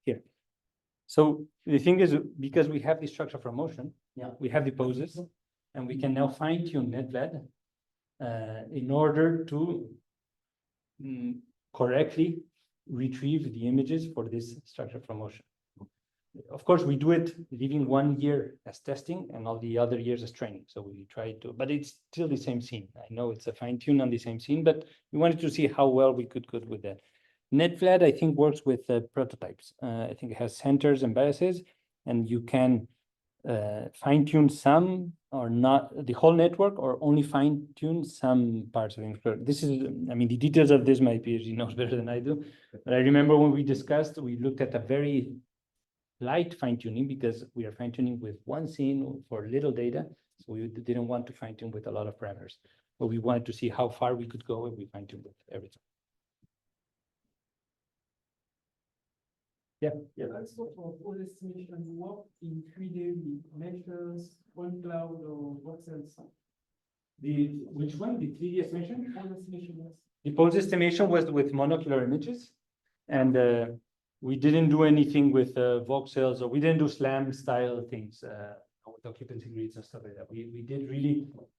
here. So the thing is, because we have the structure for motion, we have the poses, and we can now fine-tune NetVLAD in order to correctly retrieve the images for this structure for motion. Of course, we do it leaving 1 year as testing and all the other years as training. So we try to, but it's still the same scene. I know it's a fine tune on the same scene, but we wanted to see how well we could go with that. NetVLAD, I think, works with prototypes. I think it has centers and biases, and you can fine tune some or not the whole network, or only fine tune some parts of it. This is, I mean, the details of this, my PhD knows better than I do. But I remember when we discussed, we looked at a very light fine-tuning, because we are fine-tuning with one scene for little data. So we didn't want to fine-tune with a lot of parameters, but we wanted to see how far we could go if we fine-tune with everything. Yeah. That's what for all estimation work in 3D with meshes, point cloud, or voxels. Which one? The 3D estimation? All estimation, yes. The pose estimation was with monocular images, and we didn't do anything with voxels, or we didn't do SLAM style things with occupancy grids and stuff like that.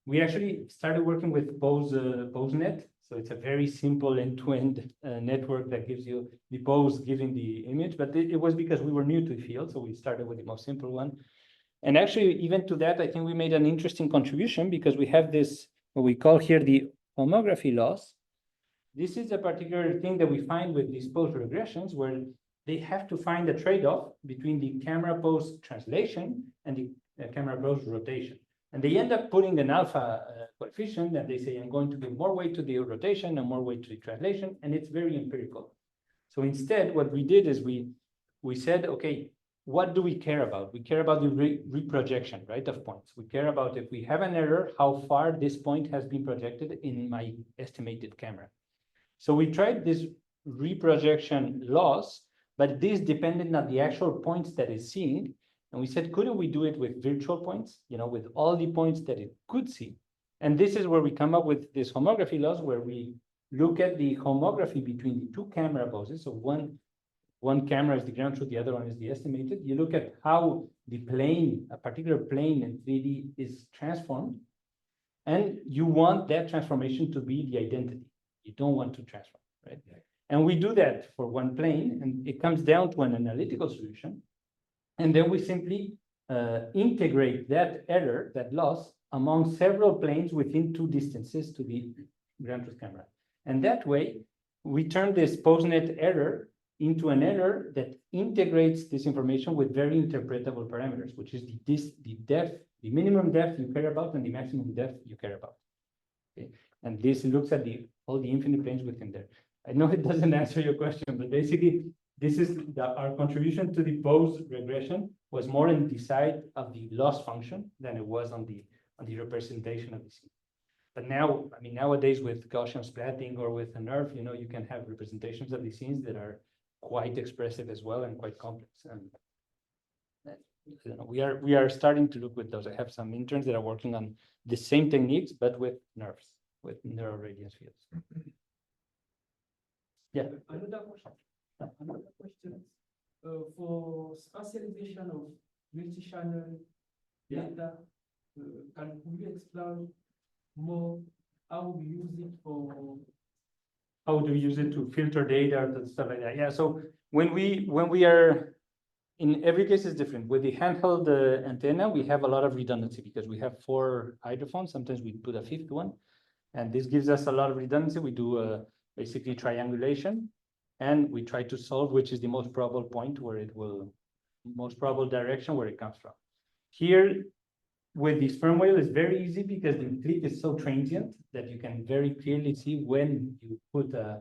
We actually started working with PoseNet. So it's a very simple end-to-end network that gives you the pose giving the image, but it was because we were new to the field. So we started with the most simple one. And actually, even to that, I think we made an interesting contribution, because we have this, what we call here the homography loss. This is a particular thing that we find with these pose regressions, where they have to find a trade-off between the camera pose translation and the camera pose rotation. And they end up putting an alpha coefficient, and they say, I'm going to give more weight to the rotation and more weight to the translation, and it's very empirical. So instead, what we did is we said, okay, what do we care about? We care about the reprojection, right, of points. We care about, if we have an error, how far this point has been projected in my estimated camera. So we tried this reprojection loss, but this depended on the actual points that it's seeing. And we said, couldn't we do it with virtual points, with all the points that it could see? And this is where we come up with this homography loss, where we look at the homography between the two camera poses. So one camera is the ground truth, the other one is the estimated. You look at how the plane, a particular plane in 3D is transformed, and you want that transformation to be the identity. You don't want to transform, right? Yeah. And we do that for one plane, and it comes down to an analytical solution. And then we simply integrate that error, that loss, among several planes within two distances to the ground truth camera. And that way, we turn this postnet error into an error that integrates this information with very interpretable parameters, which is the depth, the minimum depth you care about and the maximum depth you care about. Okay? And this looks at all the infinite planes within there. I know it doesn't answer your question, but basically, this is our contribution to the pose regression was more on the side of the loss function than it was on the representation of the scene. But now, I mean, nowadays with Gaussian splatting or with a nerve, you can have representations of the scenes that are quite expressive as well and quite complex. And we are starting to look with those. I have some interns that are working on the same techniques, but with nerves, with neural radiance fields. Yeah. Another question. For spatialization of multi-channel data, can you explain more how we use it for? How do we use it to filter data and stuff like that? Yeah. So when we are, in every case is different. With the handheld antenna, we have a lot of redundancy because we have 4 hydrophones. Sometimes we put a 5th one, and this gives us a lot of redundancy. We do basically triangulation, and we try to solve which is the most probable point where it will, most probable direction where it comes from. Here, with the sperm whale, it's very easy because the click is so transient that you can very clearly see when you put the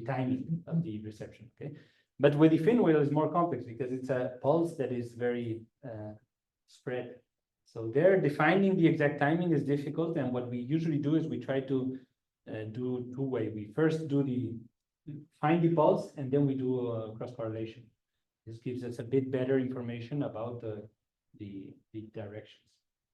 timing of the reception. Okay, but with the fin whale, it's more complex because it's a pulse that is very spread. So there, defining the exact timing is difficult. And what we usually do is we try to do 2-way. We first find the pulse, and then we do a cross correlation. This gives us a bit better information about the directions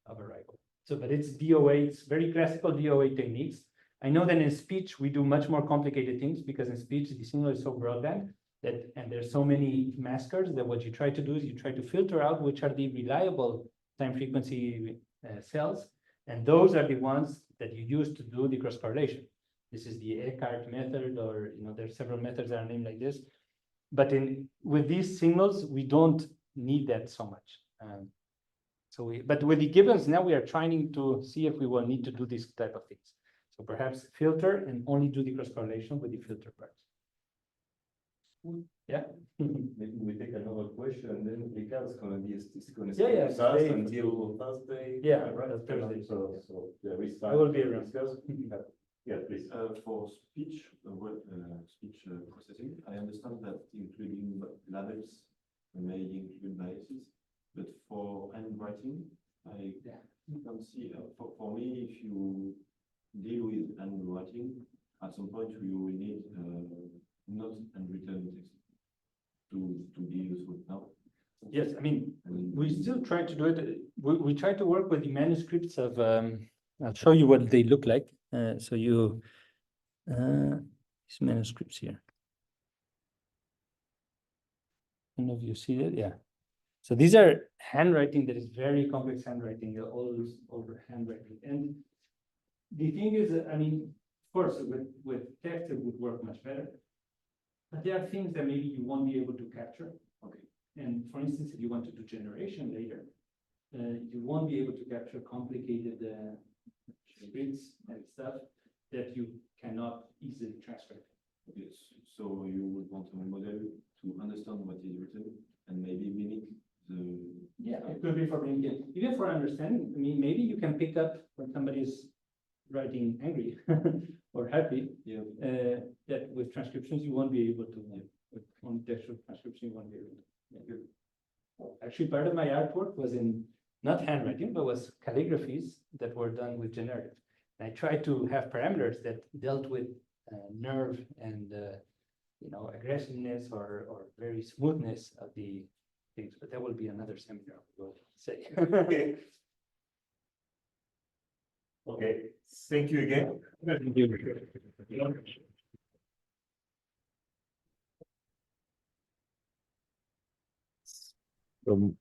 of arrival. So, but it's DOA, it's very classical DOA techniques. I know that in speech, we do much more complicated things because in speech, the signal is so broadband and there's so many maskers that what you try to do is you try to filter out which are the reliable time frequency cells. And those are the ones that you use to do the cross correlation. This is the Ricard method, or, there's several methods that are named like this. But with these signals, we don't need that so much. But with the gibbons, now we are trying to see if we will need to do this type of things. So perhaps filter and only do the cross correlation with the filter parts. Yeah. Maybe we take another question, and then Ricard's gonna be gonna Yeah, stay fast stay. until Thursday. Yeah, right. Thursday. So there is I time will be to around. discuss. Yeah, please. For speech, speech processing, I understand that including labels may include biases, but for handwriting, I don't see. For me, if you deal with handwriting, at some point you will need not handwritten text to be useful now. Yes, I mean, we still try to do it. We try to work with the manuscripts of. I'll show you what they look like. So you, these manuscripts here. I don't know if you see that. Yeah. So these are handwriting that is very complex handwriting, all over handwriting. And the thing is, I mean, of course, with text it would work much better. But there are things that maybe you won't be able to capture. Okay. And for instance, if you want to do generation later, you won't be able to capture complicated scripts and stuff that you cannot easily transfer. Yes. So you would want a model to understand what is written and maybe mimic the. Yeah, it could be for mimicking. Even for understanding. I mean, maybe you can pick up when somebody is writing angry or happy. Yeah. That with transcriptions you won't be able to. With on textual transcription you won't be able to. Yeah. Actually, part of my artwork was in not handwriting, but was calligraphies that were done with generative. And I tried to have parameters that dealt with nerve and aggressiveness or very smoothness of the things. But that will be another seminar, we'll say. Okay, thank you again. Um,